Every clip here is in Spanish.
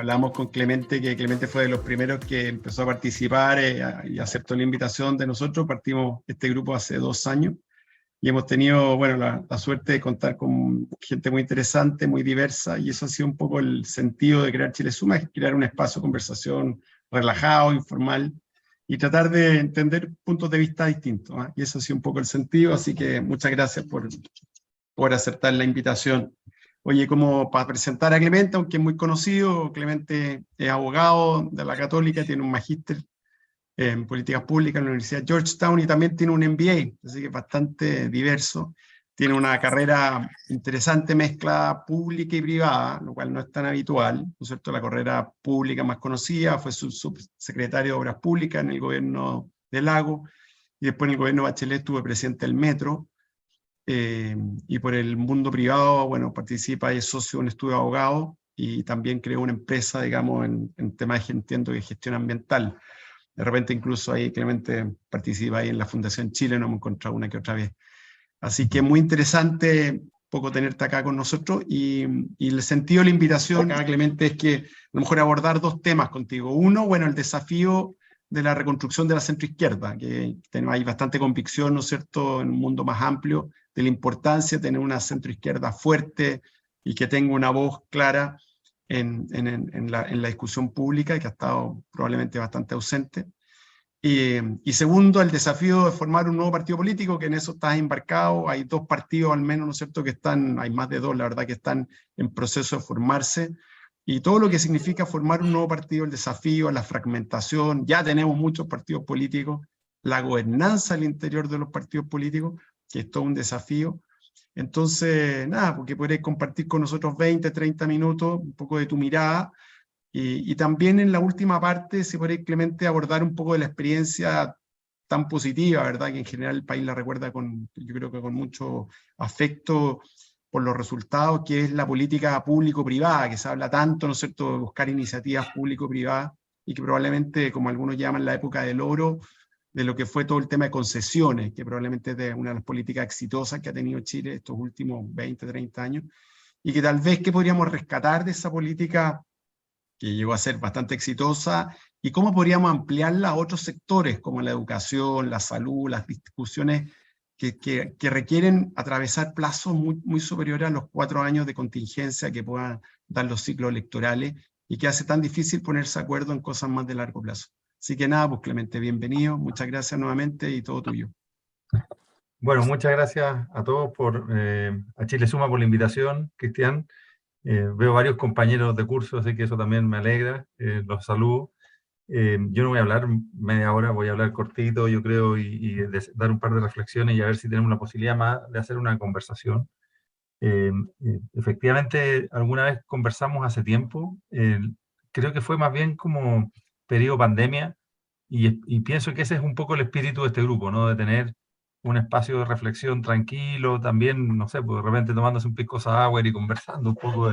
Hablamos con Clemente, que Clemente fue de los primeros que empezó a participar y aceptó la invitación de nosotros. Partimos este grupo hace 2 años y hemos tenido, bueno, la suerte de contar con gente muy interesante, muy diversa, y eso ha sido un poco el sentido de crear Chile Suma, es crear un espacio de conversación relajado, informal, y tratar de entender puntos de vista distintos, ¿eh? Y eso ha sido un poco el sentido, así que muchas gracias por aceptar la invitación. Oye, como para presentar a Clemente, aunque es muy conocido, Clemente es abogado de la Católica, tiene un magíster en políticas públicas en la Universidad de Georgetown y también tiene un MBA, así que es bastante diverso. Tiene una carrera interesante, mezcla pública y privada, lo cual no es tan habitual, ¿no es cierto? La carrera pública más conocida fue subsecretario de Obras Públicas en el gobierno de Lago, y después en el gobierno de Bachelet estuvo presidente del Metro, y por el mundo privado, bueno, participa y es socio de un estudio de abogados y también creó una empresa, digamos, en temas de, entiendo, de gestión ambiental. De repente incluso ahí Clemente participa ahí en la Fundación Chile, nos hemos encontrado una que otra vez. Así que muy interesante un poco tenerte acá con nosotros y el sentido de la invitación acá, Clemente, es que a lo mejor abordar 2 temas contigo. Uno, bueno, el desafío de la reconstrucción de la centroizquierda, que hay bastante convicción, ¿no es cierto?, en un mundo más amplio, de la importancia de tener una centroizquierda fuerte y que tenga una voz clara en la discusión pública, y que ha estado probablemente bastante ausente. Y segundo, el desafío de formar un nuevo partido político, que en eso estás embarcado. Hay 2 partidos al menos, ¿no es cierto?, que están, hay más de 2, la verdad, que están en proceso de formarse. Y todo lo que significa formar un nuevo partido, el desafío, la fragmentación, ya tenemos muchos partidos políticos, la gobernanza al interior de los partidos políticos, que es todo un desafío. Entonces, nada, porque podréis compartir con nosotros 20, 30 minutos, un poco de tu mirada, y también en la última parte, si podréis, Clemente, abordar un poco de la experiencia tan positiva, ¿verdad?, que en general el país la recuerda yo creo que con mucho afecto por los resultados, que es la política público-privada, que se habla tanto, ¿no es cierto?, de buscar iniciativas público-privadas, y que probablemente, como algunos llaman, la época del oro, de lo que fue todo el tema de concesiones, que probablemente es una de las políticas exitosas que ha tenido Chile estos últimos 20, 30 años, y que tal vez que podríamos rescatar de esa política que llegó a ser bastante exitosa, y cómo podríamos ampliarla a otros sectores, como la educación, la salud, las discusiones que requieren atravesar plazos muy superiores a los 4 años de contingencia que puedan dar los ciclos electorales, y que hace tan difícil ponerse de acuerdo en cosas más de largo plazo. Así que nada, pues Clemente, bienvenido, muchas gracias nuevamente y todo tuyo. Bueno, muchas gracias a todos, a Chile Suma por la invitación, Cristian. Veo varios compañeros de curso, así que eso también me alegra, los saludo. Yo no voy a hablar media hora, voy a hablar cortito, yo creo, y dar un par de reflexiones y a ver si tenemos la posibilidad más de hacer una conversación. Efectivamente, alguna vez conversamos hace tiempo, creo que fue más bien como periodo pandemia, y pienso que ese es un poco el espíritu de este grupo, ¿no? De tener un espacio de reflexión tranquilo, también, no sé, pues de repente tomándose un pisco sour y conversando un poco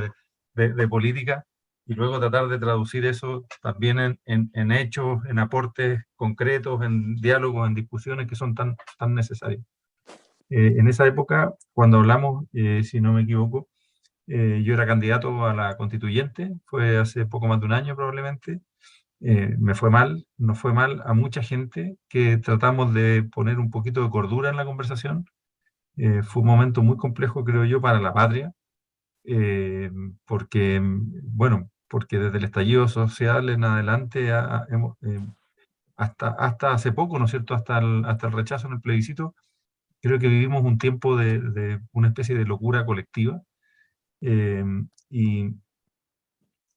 de política, y luego tratar de traducir eso también en hechos, en aportes concretos, en diálogos, en discusiones que son tan necesarios. En esa época, cuando hablamos, si no me equivoco, yo era candidato a la constituyente, fue hace poco más de un año probablemente. Me fue mal, nos fue mal a mucha gente que tratamos de poner un poquito de cordura en la conversación. Fue un momento muy complejo, creo yo, para la patria, porque, bueno, porque desde el estallido social en adelante hasta hace poco, ¿no es cierto?, hasta el rechazo en el plebiscito, creo que vivimos un tiempo de una especie de locura colectiva. Eh, y,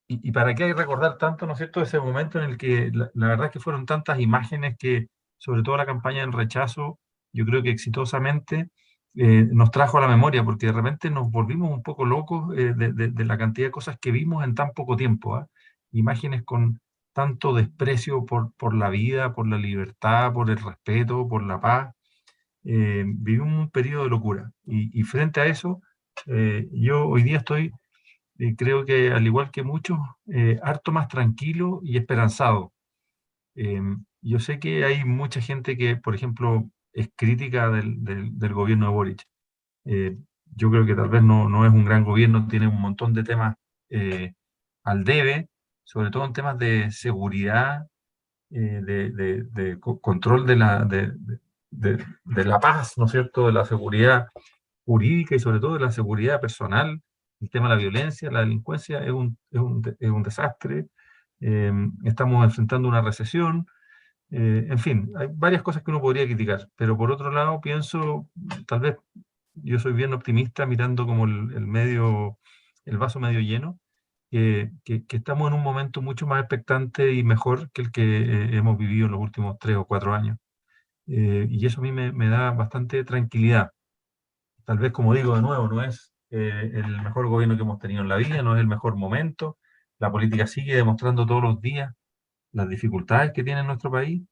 y para qué hay recordar tanto, ¿no es cierto?, ese momento en el que la verdad es que fueron tantas imágenes que, sobre todo la campaña del rechazo, yo creo que exitosamente nos trajo a la memoria, porque de repente nos volvimos un poco locos de la cantidad de cosas que vimos en tan poco tiempo, ¿eh? Imágenes con tanto desprecio por la vida, por la libertad, por el respeto, por la paz. Vivimos un periodo de locura. Y frente a eso, yo hoy día estoy, creo que al igual que muchos, harto más tranquilo y esperanzado. Yo sé que hay mucha gente que, por ejemplo, es crítica del gobierno de Boric. Yo creo que tal vez no es un gran gobierno, tiene un montón de temas al debe, sobre todo en temas de seguridad, control de la paz, ¿no es cierto?, de la seguridad jurídica y sobre todo de la seguridad personal. El tema de la violencia, la delincuencia es un desastre. Estamos enfrentando una recesión. En fin, hay varias cosas que uno podría criticar, pero por otro lado pienso, tal vez yo soy bien optimista mirando como el vaso medio lleno, que estamos en un momento mucho más expectante y mejor que el que hemos vivido en los últimos 3 o 4 años. Y eso a mí me da bastante tranquilidad. Tal vez, como digo de nuevo, no es el mejor gobierno que hemos tenido en la vida, no es el mejor momento. La política sigue demostrando todos los días las dificultades que tiene nuestro país,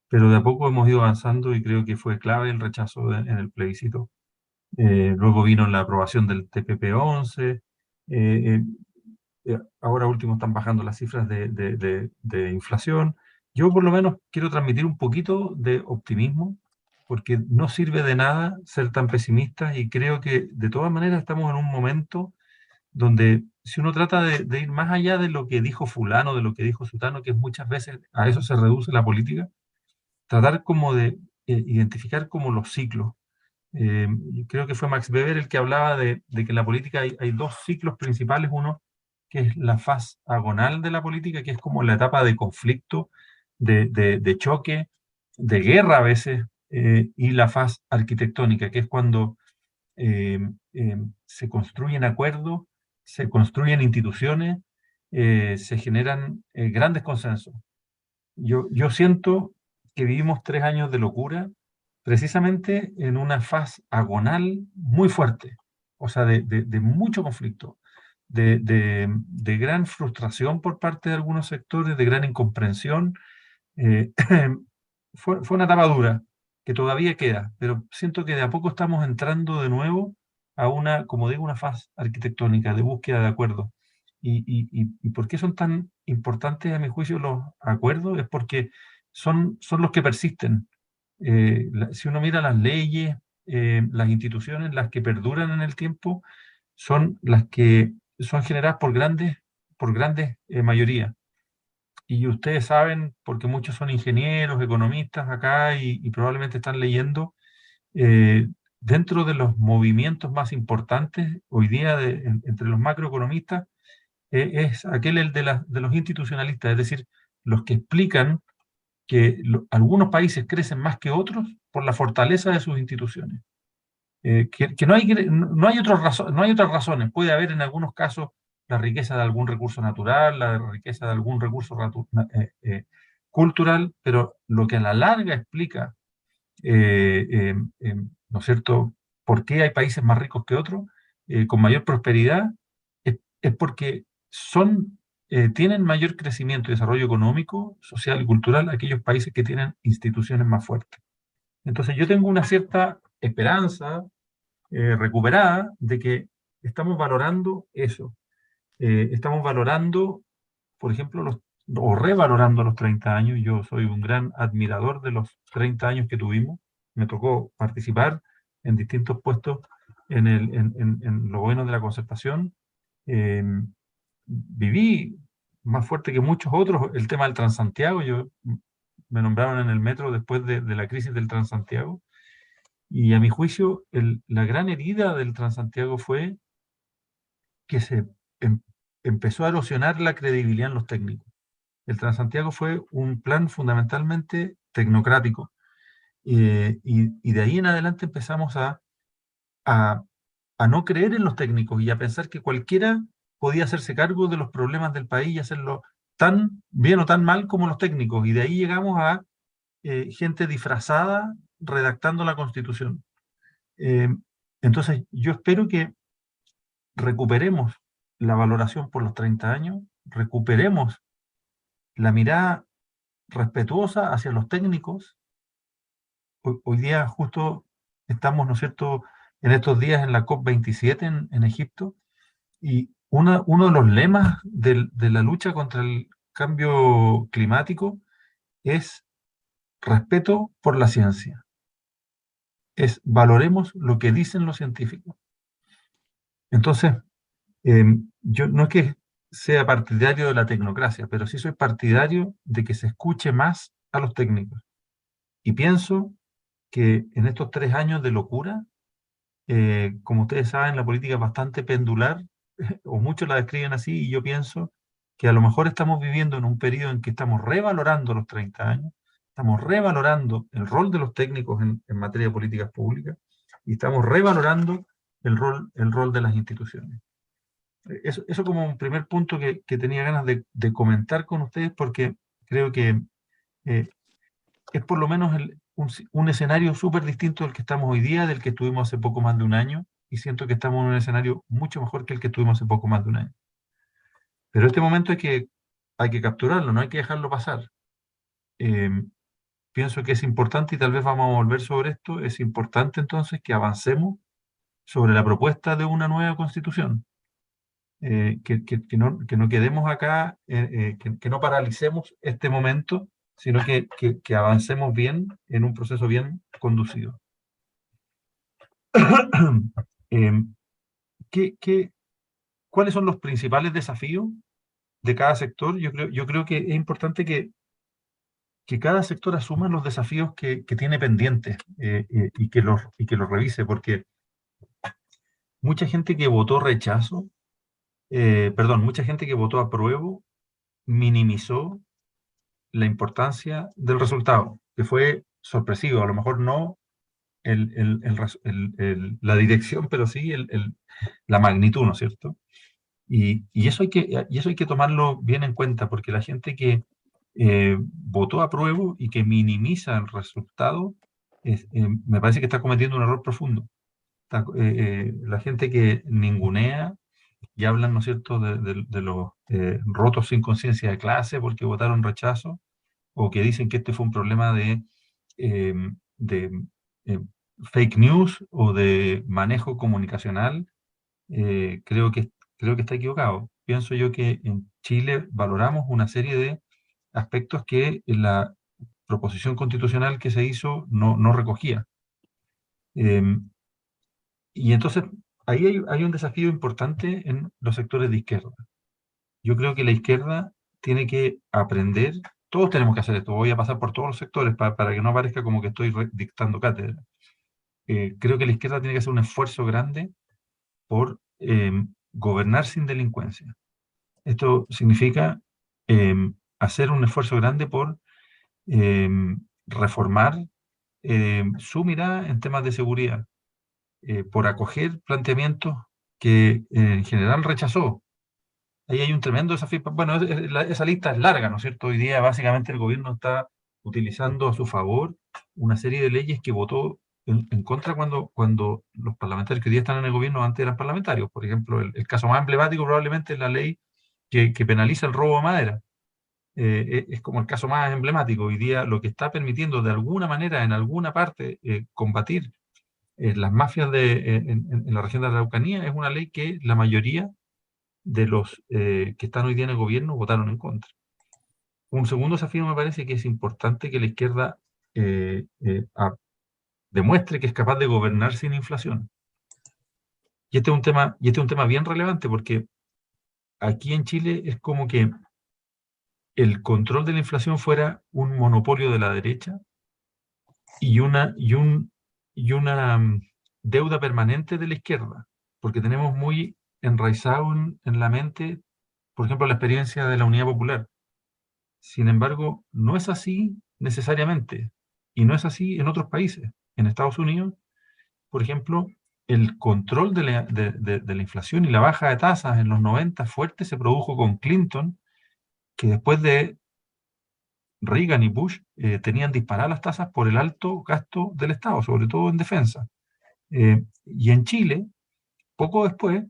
pero de a poco hemos ido avanzando y creo que fue clave el rechazo en el plebiscito. Luego vino la aprobación del TPP-11. Ahora último están bajando las cifras de inflación. Yo por lo menos quiero transmitir un poquito de optimismo, porque no sirve de nada ser tan pesimistas y creo que de todas maneras estamos en un momento donde si uno trata de ir más allá de lo que dijo fulano, de lo que dijo sutano, que muchas veces a eso se reduce la política, tratar como de identificar como los ciclos. Creo que fue Max Weber el que hablaba de que en la política hay dos ciclos principales, uno que es la fase agonal de la política, que es como la etapa de conflicto, de choque, de guerra a veces, y la fase arquitectónica, que es cuando eh, se construyen acuerdos, se construyen instituciones, se generan grandes consensos. Yo siento que vivimos 3 años de locura precisamente en una fase agonal muy fuerte, o sea, de mucho conflicto, de gran frustración por parte de algunos sectores, de gran incomprensión. eh, fue una etapa dura que todavía queda, pero siento que de a poco estamos entrando de nuevo a una, como digo, una fase arquitectónica de búsqueda de acuerdos. ¿Y por qué son tan importantes a mi juicio los acuerdos? Es porque son los que persisten. Si uno mira las leyes, las instituciones, las que perduran en el tiempo, son las que son generadas por grandes mayorías. Y ustedes saben, porque muchos son ingenieros, economistas acá y probablemente están leyendo, eh, dentro de los movimientos más importantes hoy día entre los macroeconomistas, es aquel el de los institucionalistas, es decir, los que explican que algunos países crecen más que otros por la fortaleza de sus instituciones. Que no hay no hay otras razones. Puede haber en algunos casos la riqueza de algún recurso natural, la riqueza de algún recurso cultural, pero lo que a la larga explica, ¿no es cierto?, por qué hay países más ricos que otros, con mayor prosperidad, es porque tienen mayor crecimiento y desarrollo económico, social y cultural aquellos países que tienen instituciones más fuertes. Entonces yo tengo una cierta esperanza recuperada de que estamos valorando eso. Estamos valorando, por ejemplo, o revalorando los 30 años. Yo soy un gran admirador de los 30 años que tuvimos. Me tocó participar en distintos puestos en lo bueno de la concertación. Eh, Viví más fuerte que muchos otros el tema del Transantiago. Me nombraron en el metro después de la crisis del Transantiago. Y a mi juicio, la gran herida del Transantiago fue que em- empezó a erosionar la credibilidad en los técnicos. El Transantiago fue un plan fundamentalmente tecnocrático. Y de ahí en adelante empezamos a, a no creer en los técnicos y a pensar que cualquiera podía hacerse cargo de los problemas del país y hacerlo tan bien o tan mal como los técnicos. Y de ahí llegamos a gente disfrazada redactando la Constitución. Eh, entonces, yo espero que recuperemos la valoración por los 30 años, recuperemos la mirada respetuosa hacia los técnicos. Hoy día justo estamos, ¿no es cierto?, en estos días en la COP27 en Egipto, y uno de los lemas de la lucha contra el cambio climático es respeto por la ciencia, es valoremos lo que dicen los científicos. Entonces, yo no es que sea partidario de la tecnocracia, pero sí soy partidario de que se escuche más a los técnicos. Y pienso que en estos 3 años de locura, como ustedes saben, la política es bastante pendular, o muchos la describen así, y yo pienso que a lo mejor estamos viviendo en un periodo en que estamos revalorando los 30 años, estamos revalorando el rol de los técnicos en materia de políticas públicas, y estamos revalorando el rol de las instituciones. Eso como un primer punto que tenía ganas de comentar con ustedes, porque creo que eh, es por lo menos un escenario súper distinto del que estamos hoy día, del que estuvimos hace poco más de un año, y siento que estamos en un escenario mucho mejor que el que tuvimos hace poco más de un año. Pero este momento hay que capturarlo, no hay que dejarlo pasar. Eh, Pienso que es importante, y tal vez vamos a volver sobre esto, es importante entonces que avancemos sobre la propuesta de una nueva constitución. Que no quedemos acá, que no paralicemos este momento, sino que avancemos bien en un proceso bien conducido. Eh, ¿Cuáles son los principales desafíos de cada sector? Yo creo que es importante que cada sector asuma los desafíos que tiene pendientes, y que los revise, porque mucha gente que votó rechazo, mucha gente que votó apruebo minimizó la importancia del resultado, que fue sorpresivo, a lo mejor no la dirección, pero sí la magnitud, ¿no es cierto? Y eso hay que tomarlo bien en cuenta, porque la gente que votó apruebo y que minimiza el resultado, me parece que está cometiendo un error profundo. La gente que ningunea y hablan, ¿no es cierto?, de los rotos sin conciencia de clase porque votaron rechazo, o que dicen que este fue un problema eh, de eh, fake news o de manejo comunicacional. Creo que está equivocado. Pienso yo que en Chile valoramos una serie de aspectos que la proposición constitucional que se hizo no recogía. Y entonces ahí hay un desafío importante en los sectores de izquierda. Yo creo que la izquierda tiene que aprender, todos tenemos que hacer esto, voy a pasar por todos los sectores para que no parezca como que estoy dictando cátedra. Creo que la izquierda tiene que hacer un esfuerzo grande por gobernar sin delincuencia. Esto significa hacer un esfuerzo grande por reformar su mirada en temas de seguridad, por acoger planteamientos que en general rechazó. Ahí hay un tremendo desafío. Bueno, esa lista es larga, ¿no es cierto? Hoy día básicamente el gobierno está utilizando a su favor una serie de leyes que votó en contra cuando los parlamentarios que hoy día están en el gobierno antes eran parlamentarios. Por ejemplo, el caso más emblemático probablemente es la ley que penaliza el robo de madera. Es como el caso más emblemático. Hoy día lo que está permitiendo de alguna manera, en alguna parte, combatir las mafias en la región de la Araucanía es una ley que la mayoría de los que están hoy día en el gobierno votaron en contra. Un segundo desafío me parece que es importante que la izquierda demuestre que es capaz de gobernar sin inflación. Y este es un tema bien relevante, porque aquí en Chile es como que el control de la inflación fuera un monopolio de la derecha y una deuda permanente de la izquierda, porque tenemos muy enraizado en la mente, por ejemplo, la experiencia de la Unidad Popular. Sin embargo, no es así necesariamente, y no es así en otros países. En Estados Unidos, por ejemplo, el control de la inflación y la baja de tasas en los 90 fuerte se produjo con Clinton, que después de Reagan y Bush tenían disparadas las tasas por el alto gasto del Estado, sobre todo en defensa. Y en Chile, poco después,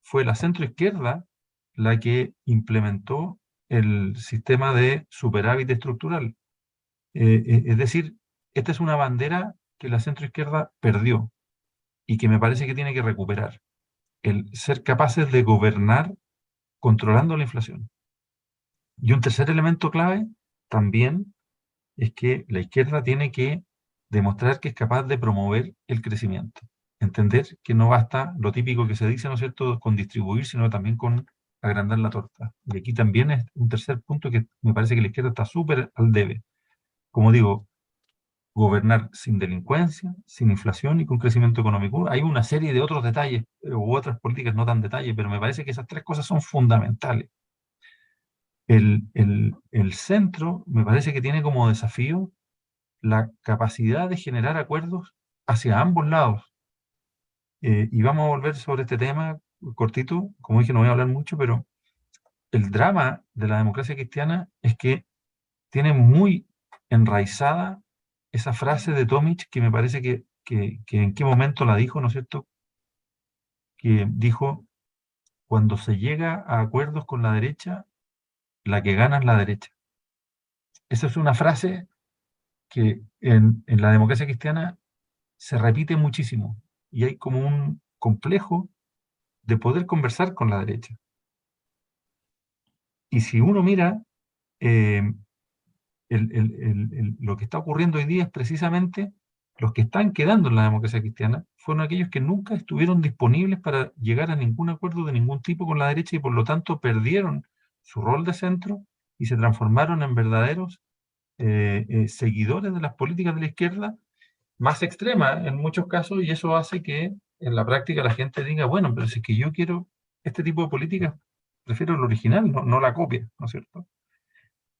fue la centroizquierda la que implementó el sistema de superávit estructural. Es decir, esta es una bandera que la centroizquierda perdió y que me parece que tiene que recuperar. El ser capaces de gobernar controlando la inflación. Y un tercer elemento clave también es que la izquierda tiene que demostrar que es capaz de promover el crecimiento. Entender que no basta lo típico que se dice, ¿no es cierto?, con distribuir, sino también con agrandar la torta. Y aquí también es un tercer punto que me parece que la izquierda está súper al debe. Como digo, gobernar sin delincuencia, sin inflación y con crecimiento económico. Hay una serie de otros detalles u otras políticas no tan detalles, pero me parece que esas tres cosas son fundamentales. El centro me parece que tiene como desafío la capacidad de generar acuerdos hacia ambos lados. Y vamos a volver sobre este tema cortito. Como dije, no voy a hablar mucho, pero el drama de la democracia cristiana es que tiene muy enraizada esa frase de Tomic que me parece que en qué momento la dijo, ¿no es cierto? Que dijo, cuando se llega a acuerdos con la derecha, la que gana es la derecha. Esa es una frase que en la democracia cristiana se repite muchísimo y hay como un complejo de poder conversar con la derecha. Y si uno mira, eh, lo que está ocurriendo hoy día es precisamente los que están quedando en la democracia cristiana fueron aquellos que nunca estuvieron disponibles para llegar a ningún acuerdo de ningún tipo con la derecha y por lo tanto perdieron su rol de centro y se transformaron en verdaderos seguidores de las políticas de la izquierda más extrema en muchos casos, y eso hace que en la práctica la gente diga, bueno, pero si es que yo quiero este tipo de políticas, prefiero el original, no la copia, ¿no es cierto?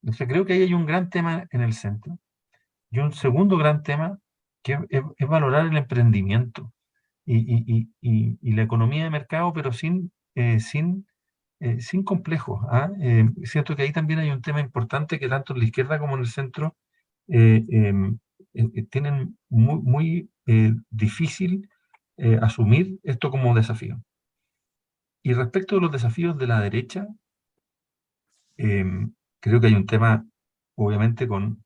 Entonces creo que ahí hay un gran tema en el centro. Y un segundo gran tema que es valorar el emprendimiento y la economía de mercado, pero sin complejos. ¿Ah? Siento que ahí también hay un tema importante que tanto en la izquierda como en el centro eh, em, tienen muy difícil asumir esto como desafío. Y respecto de los desafíos de la derecha, creo que hay un tema, obviamente, con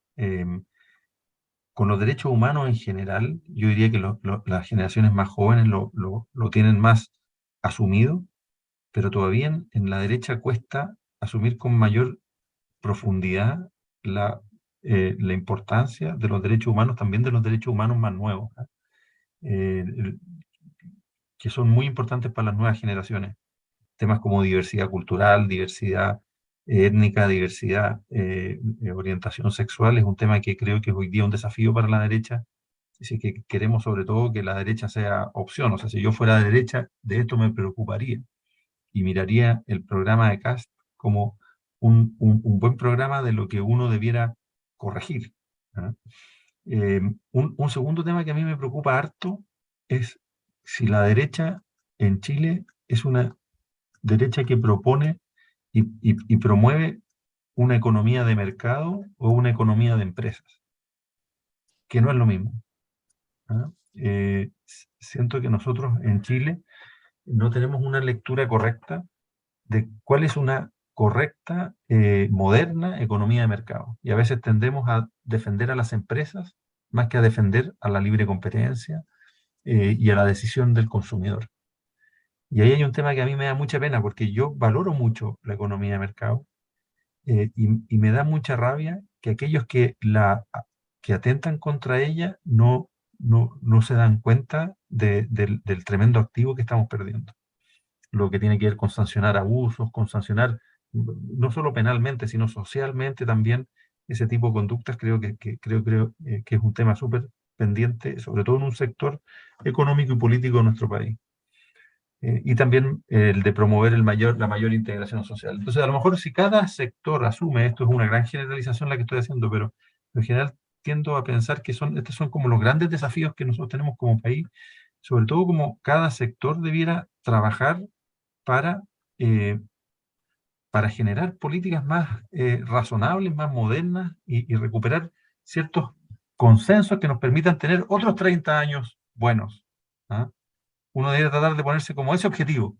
los derechos humanos en general. Yo diría que las generaciones más jóvenes lo tienen más asumido, pero todavía en la derecha cuesta asumir con mayor profundidad la importancia de los derechos humanos, también de los derechos humanos más nuevos, ¿ah? Eh, el- que son muy importantes para las nuevas generaciones. Temas como diversidad cultural, diversidad étnica, diversidad, orientación sexual, es un tema que creo que es hoy día un desafío para la derecha. Así que queremos sobre todo que la derecha sea opción. O sea, si yo fuera de derecha, de esto me preocuparía y miraría el programa de Cast como un buen programa de lo que uno debiera corregir. ¿Ah? Un segundo tema que a mí me preocupa harto es si la derecha en Chile es una derecha que propone y promueve una economía de mercado o una economía de empresas, que no es lo mismo. ¿Ah? Siento que nosotros en Chile no tenemos una lectura correcta de cuál es una correcta, moderna economía de mercado. Y a veces tendemos a defender a las empresas más que a defender a la libre competencia y a la decisión del consumidor. Y ahí hay un tema que a mí me da mucha pena porque yo valoro mucho la economía de mercado y me da mucha rabia que aquellos que atentan contra ella no se dan cuenta del tremendo activo que estamos perdiendo. Lo que tiene que ver con sancionar abusos, con sancionar no solo penalmente, sino socialmente también ese tipo de conductas, creo que es un tema súper pendiente, sobre todo en un sector económico y político de nuestro país. Y también el de promover la mayor integración social. Entonces, a lo mejor si cada sector asume, esto es una gran generalización la que estoy haciendo, pero en general tiendo a pensar que estos son como los grandes desafíos que nosotros tenemos como país, sobre todo como cada sector debiera trabajar para, eh, para generar políticas más razonables, más modernas y recuperar ciertos consensos que nos permitan tener otros 30 años buenos. ¿Ah? Uno debe tratar de ponerse como ese objetivo,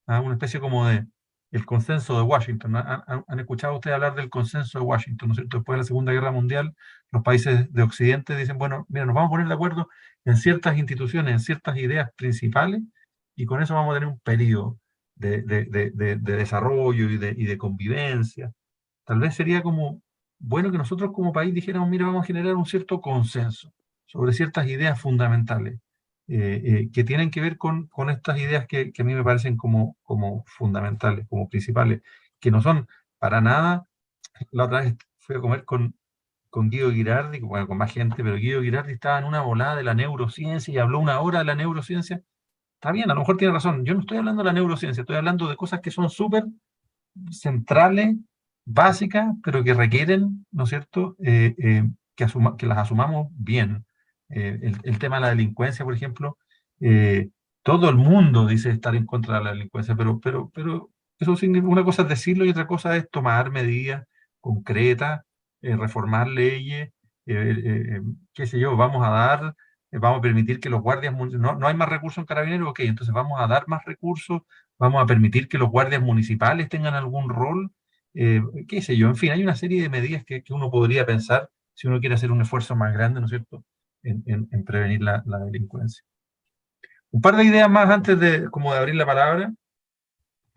¿ah? Una especie como de el consenso de Washington. ¿Han escuchado ustedes hablar del consenso de Washington? ¿No es cierto? Después de la Segunda Guerra Mundial, los países de Occidente dicen, bueno, mira, nos vamos a poner de acuerdo en ciertas instituciones, en ciertas ideas principales, y con eso vamos a tener un periodo de desarrollo y de convivencia. Tal vez sería como bueno que nosotros como país dijéramos, mira, vamos a generar un cierto consenso sobre ciertas ideas fundamentales. que tienen que ver con estas ideas que a mí me parecen como fundamentales, como principales, que no son para nada. La otra vez fui a comer con Guido Girardi, bueno, con más gente, pero Guido Girardi estaba en una volada de la neurociencia y habló una hora de la neurociencia. Está bien, a lo mejor tiene razón. Yo no estoy hablando de la neurociencia, estoy hablando de cosas que son súper centrales, básicas, pero que requieren, ¿no es cierto?, que las asumamos bien. El tema de la delincuencia, por ejemplo, todo el mundo dice estar en contra de la delincuencia, pero eso significa, una cosa es decirlo y otra cosa es tomar medidas concretas, reformar leyes, qué sé yo, vamos a permitir que los guardias, no hay más recursos en Carabineros, ok, entonces vamos a dar más recursos, vamos a permitir que los guardias municipales tengan algún rol, qué sé yo, en fin, hay una serie de medidas que uno podría pensar si uno quiere hacer un esfuerzo más grande, ¿no es cierto?, en prevenir la delincuencia. Un par de ideas más antes de abrir la palabra,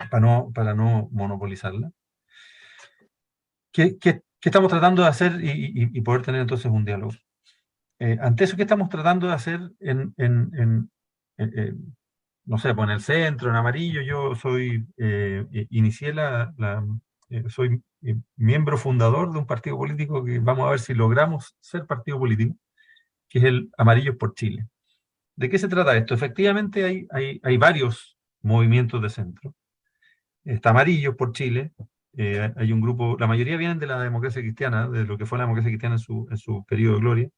para no monopolizarla. ¿Qué estamos tratando de hacer y poder tener entonces un diálogo? Ante eso, ¿qué estamos tratando de hacer no sé, pues en el centro, en amarillo? Yo soy miembro fundador de un partido político que vamos a ver si logramos ser partido político, que es el Amarillos por Chile. ¿De qué se trata esto? Efectivamente hay varios movimientos de centro. Está Amarillos por Chile, hay un grupo, la mayoría vienen de la democracia cristiana, de lo que fue la democracia cristiana en su periodo de gloria.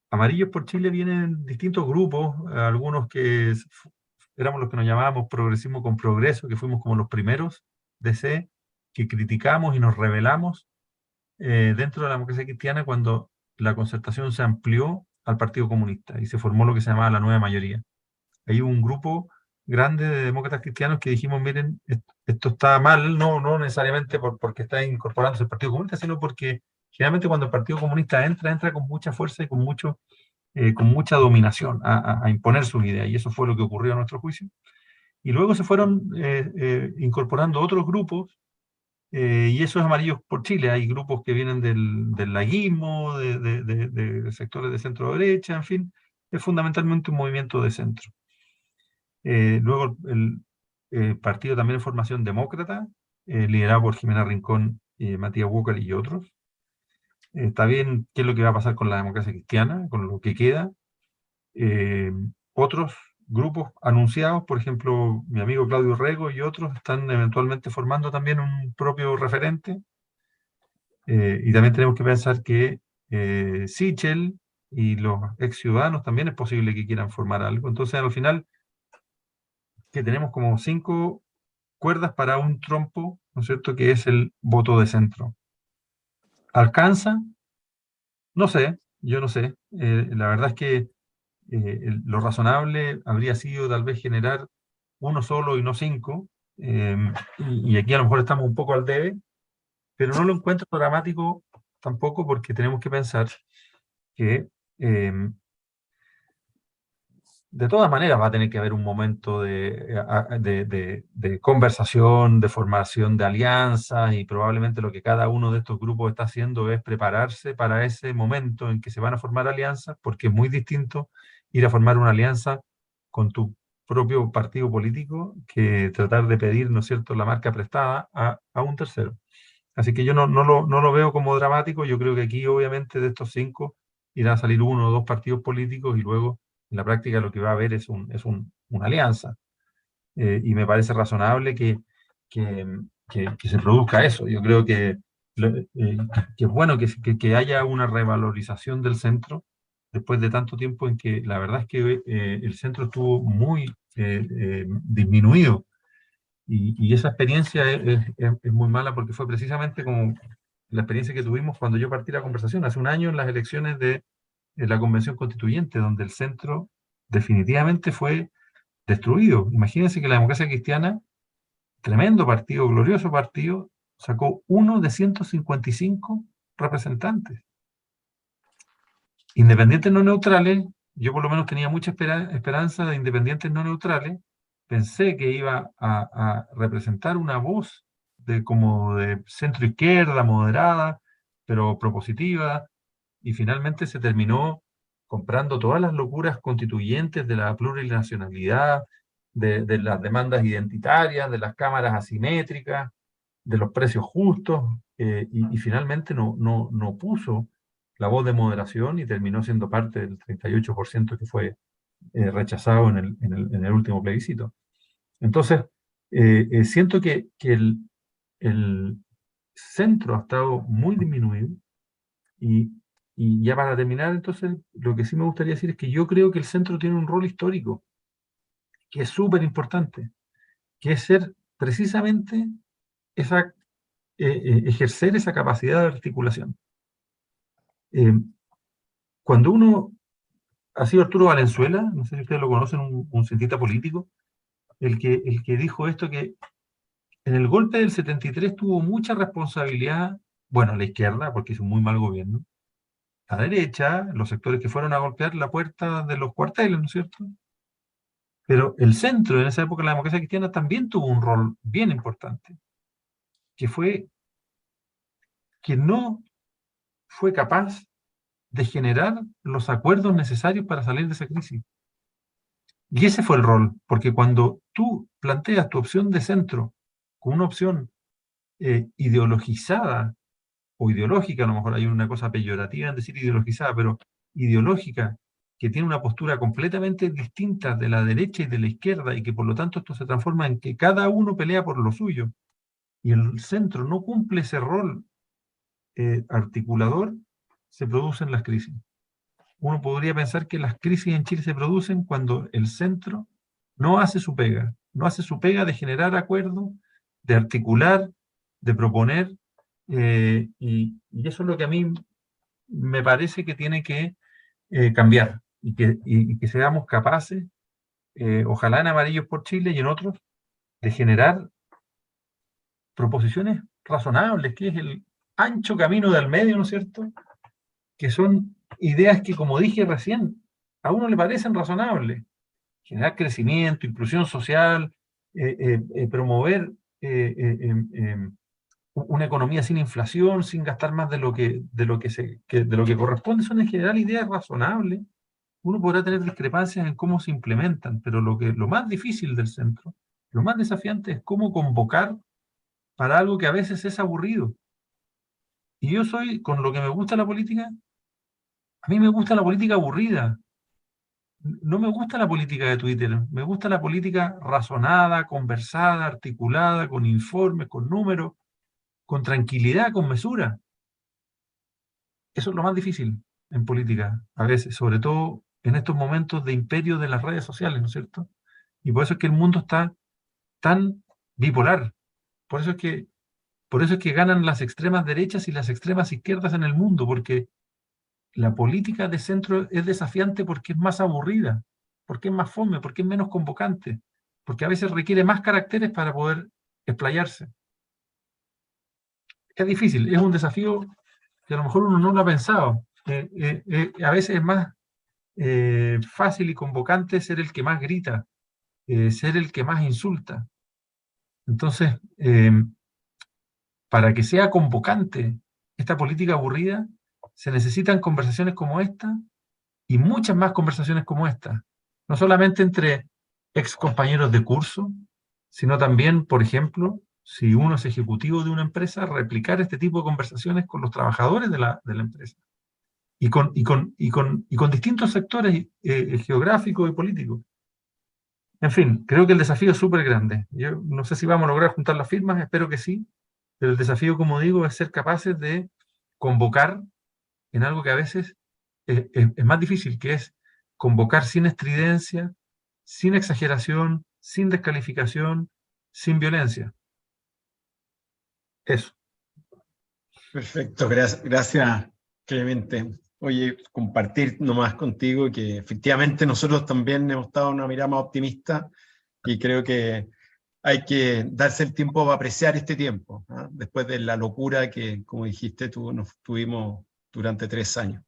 Amarillos por Chile vienen distintos grupos, algunos que éramos los que nos llamábamos Progresismo con Progreso, que fuimos como los primeros DC, que criticamos y nos rebelamos dentro de la democracia cristiana cuando la concertación se amplió al Partido Comunista y se formó lo que se llamaba la nueva mayoría. Hay un grupo grande de demócratas cristianos que dijimos, miren, esto está mal, no necesariamente porque está incorporándose el Partido Comunista, sino porque generalmente cuando el Partido Comunista entra con mucha fuerza y con mucha dominación a imponer sus ideas, y eso fue lo que ocurrió a nuestro juicio. Y luego se fueron incorporando otros grupos, y eso es Amarillos por Chile. Hay grupos que vienen del laguismo, de sectores de centro derecha, en fin, es fundamentalmente un movimiento de centro. Luego el partido también en formación demócrata, liderado por Jimena Rincón, Matías Walker y otros. Está bien qué es lo que va a pasar con la democracia cristiana, con lo que queda. Otros grupos anunciados, por ejemplo, mi amigo Claudio Rego y otros, están eventualmente formando también un propio referente. Y también tenemos que pensar que Sichel y los ex ciudadanos también es posible que quieran formar algo. Entonces, al final, que tenemos como 5 cuerdas para un trompo, ¿no es cierto?, que es el voto de centro. ¿Alcanza? No sé, yo no sé. La verdad es que lo razonable habría sido tal vez generar uno solo y no 5, y aquí a lo mejor estamos un poco al debe, pero no lo encuentro dramático tampoco, porque tenemos que pensar que de todas maneras va a tener que haber un momento de conversación, de formación de alianzas, y probablemente lo que cada uno de estos grupos está haciendo es prepararse para ese momento en que se van a formar alianzas, porque es muy distinto ir a formar una alianza con tu propio partido político que tratar de pedir, ¿no es cierto?, la marca prestada a un tercero. Así que yo no lo veo como dramático. Yo creo que aquí, obviamente, de estos 5 irá a salir 1 o 2 partidos políticos, y luego en la práctica lo que va a haber es una alianza. Y me parece razonable que se produzca eso. Yo creo que es bueno que haya una revalorización del centro después de tanto tiempo en que la verdad es que el centro estuvo muy disminuido. Y esa experiencia es muy mala, porque fue precisamente como la experiencia que tuvimos cuando yo partí la conversación hace un año en las elecciones de la Convención Constituyente, donde el centro definitivamente fue destruido. Imagínense que la democracia cristiana, tremendo partido, glorioso partido, sacó 1 de 155 representantes. Independientes no neutrales, yo por lo menos tenía mucha esperanza de independientes no neutrales. Pensé que iba a representar una voz como de centro izquierda, moderada, pero propositiva, y finalmente se terminó comprando todas las locuras constituyentes de la plurinacionalidad, de las demandas identitarias, de las cámaras asimétricas, de los precios justos, y finalmente no puso la voz de moderación y terminó siendo parte del 38% que fue rechazado en el último plebiscito. Entonces, siento que el centro ha estado muy disminuido, y ya para terminar, entonces, lo que sí me gustaría decir es que yo creo que el centro tiene un rol histórico, que es súper importante, que es ser precisamente ejercer esa capacidad de articulación. Cuando uno ha sido Arturo Valenzuela, no sé si ustedes lo conocen, un cientista político, el que dijo esto, que en el golpe del 73 tuvo mucha responsabilidad, bueno, la izquierda, porque hizo un muy mal gobierno, la derecha, los sectores que fueron a golpear la puerta de los cuarteles, ¿no es cierto? Pero el centro, en esa época, la democracia cristiana también tuvo un rol bien importante, que fue que no fue capaz de generar los acuerdos necesarios para salir de esa crisis. Y ese fue el rol, porque cuando tú planteas tu opción de centro con una opción ideologizada o ideológica, a lo mejor hay una cosa peyorativa en decir ideologizada, pero ideológica, que tiene una postura completamente distinta de la derecha y de la izquierda, y que por lo tanto esto se transforma en que cada uno pelea por lo suyo, y el centro no cumple ese rol articulador, se producen las crisis. Uno podría pensar que las crisis en Chile se producen cuando el centro no hace su pega, de generar acuerdos, de articular, de proponer, y eso es lo que a mí me parece que tiene que cambiar, y que seamos capaces, ojalá en Amarillos por Chile y en otros, de generar proposiciones razonables, que es el ancho camino del medio, ¿no es cierto?, que son ideas que, como dije recién, a uno le parecen razonables: generar crecimiento, inclusión social, promover una economía sin inflación, sin gastar más de lo que corresponde. Son en general ideas razonables. Uno podrá tener discrepancias en cómo se implementan, pero lo más difícil del centro, lo más desafiante, es cómo convocar para algo que a veces es aburrido. Y yo soy, con lo que me gusta la política, a mí me gusta la política aburrida. No me gusta la política de Twitter, me gusta la política razonada, conversada, articulada, con informes, con números, con tranquilidad, con mesura. Eso es lo más difícil en política, a veces, sobre todo en estos momentos de imperio de las redes sociales, ¿no es cierto? Y por eso es que el mundo está tan bipolar. Por eso es que ganan las extremas derechas y las extremas izquierdas en el mundo, porque la política de centro es desafiante porque es más aburrida, porque es más fome, porque es menos convocante, porque a veces requiere más caracteres para poder explayarse. Es difícil, es un desafío que a lo mejor uno no lo ha pensado. A veces es más fácil y convocante ser el que más grita, ser el que más insulta. Entonces, para que sea convocante esta política aburrida, se necesitan conversaciones como esta y muchas más conversaciones como esta. No solamente entre ex compañeros de curso, sino también, por ejemplo, si uno es ejecutivo de una empresa, replicar este tipo de conversaciones con los trabajadores de la empresa y con distintos sectores geográficos y políticos. En fin, creo que el desafío es súper grande. Yo no sé si vamos a lograr juntar las firmas, espero que sí, pero el desafío, como digo, es ser capaces de convocar en algo que a veces es más difícil, que es convocar sin estridencia, sin exageración, sin descalificación, sin violencia. Eso. Perfecto, gracias, Clemente. Oye, compartir nomás contigo que efectivamente nosotros también hemos estado en una mirada más optimista, y creo que hay que darse el tiempo para apreciar este tiempo, ¿ah? Después de la locura que, como dijiste tú, nos tuvimos durante 3 años.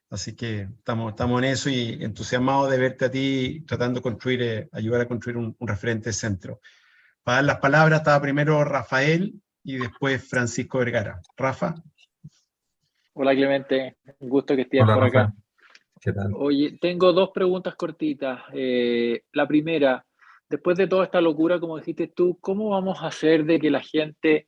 Así que estamos en eso, y entusiasmados de verte a ti tratando de construir, ayudar a construir un referente centro. Para dar las palabras estaba primero Rafael y después Francisco Vergara. Rafa. Hola Clemente, un gusto que estés Hola, por acá. Rafael. ¿Qué tal? Oye, tengo dos preguntas cortitas. La primera, después de toda esta locura, como dijiste tú, ¿cómo vamos a hacer de que la gente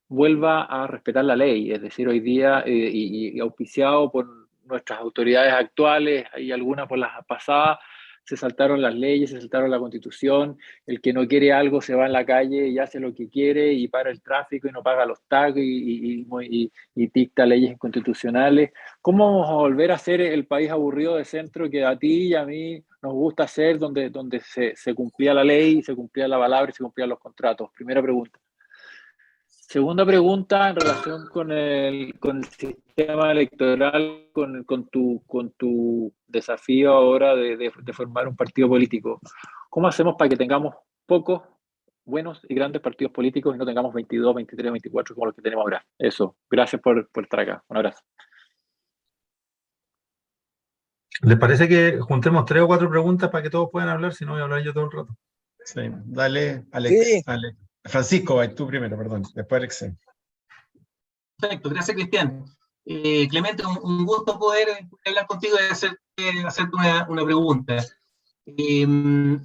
vuelva a respetar la ley? Es decir, hoy día, y auspiciado por nuestras autoridades actuales, hay algunas por las pasadas, se saltaron las leyes, se saltaron la Constitución. El que no quiere algo se va en la calle y hace lo que quiere y para el tráfico y no paga los tags y dicta leyes inconstitucionales. ¿Cómo vamos a volver a ser el país aburrido de centro que a ti y a mí nos gusta ser, donde se cumplía la ley, se cumplía la palabra y se cumplían los contratos? Primera pregunta. Segunda pregunta en relación con el sistema electoral, con tu desafío ahora de formar un partido político. ¿Cómo hacemos para que tengamos pocos, buenos y grandes partidos políticos y no tengamos 22, 23, 24 como los que tenemos ahora? Eso. Gracias por estar acá. Un abrazo. ¿Les parece que juntemos 3 o 4 preguntas para que todos puedan hablar? Si no, voy a hablar yo todo el rato. Sí, dale, Alex. Sí. Alex. Francisco, tú primero, perdón. Después Alex. Perfecto, gracias Cristian. Clemente, un gusto poder hablar contigo y hacerte una pregunta. Mira,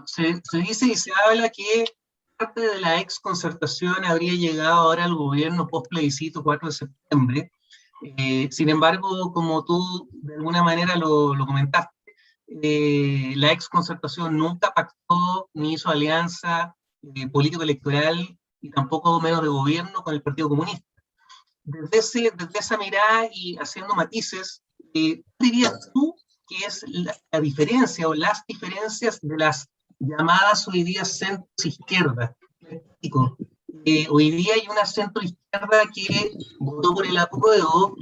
se dice y se habla que parte de la ex concertación habría llegado ahora al gobierno post plebiscito 4 de septiembre. Sin embargo, como tú de alguna manera lo comentaste, la ex concertación nunca pactó ni hizo alianza político-electoral y tampoco menos de gobierno con el Partido Comunista. Desde esa mirada y haciendo matices, ¿qué dirías tú que es la diferencia o las diferencias de las llamadas hoy día centro-izquierdas? Hoy día hay una centro-izquierda que votó por el apruebo,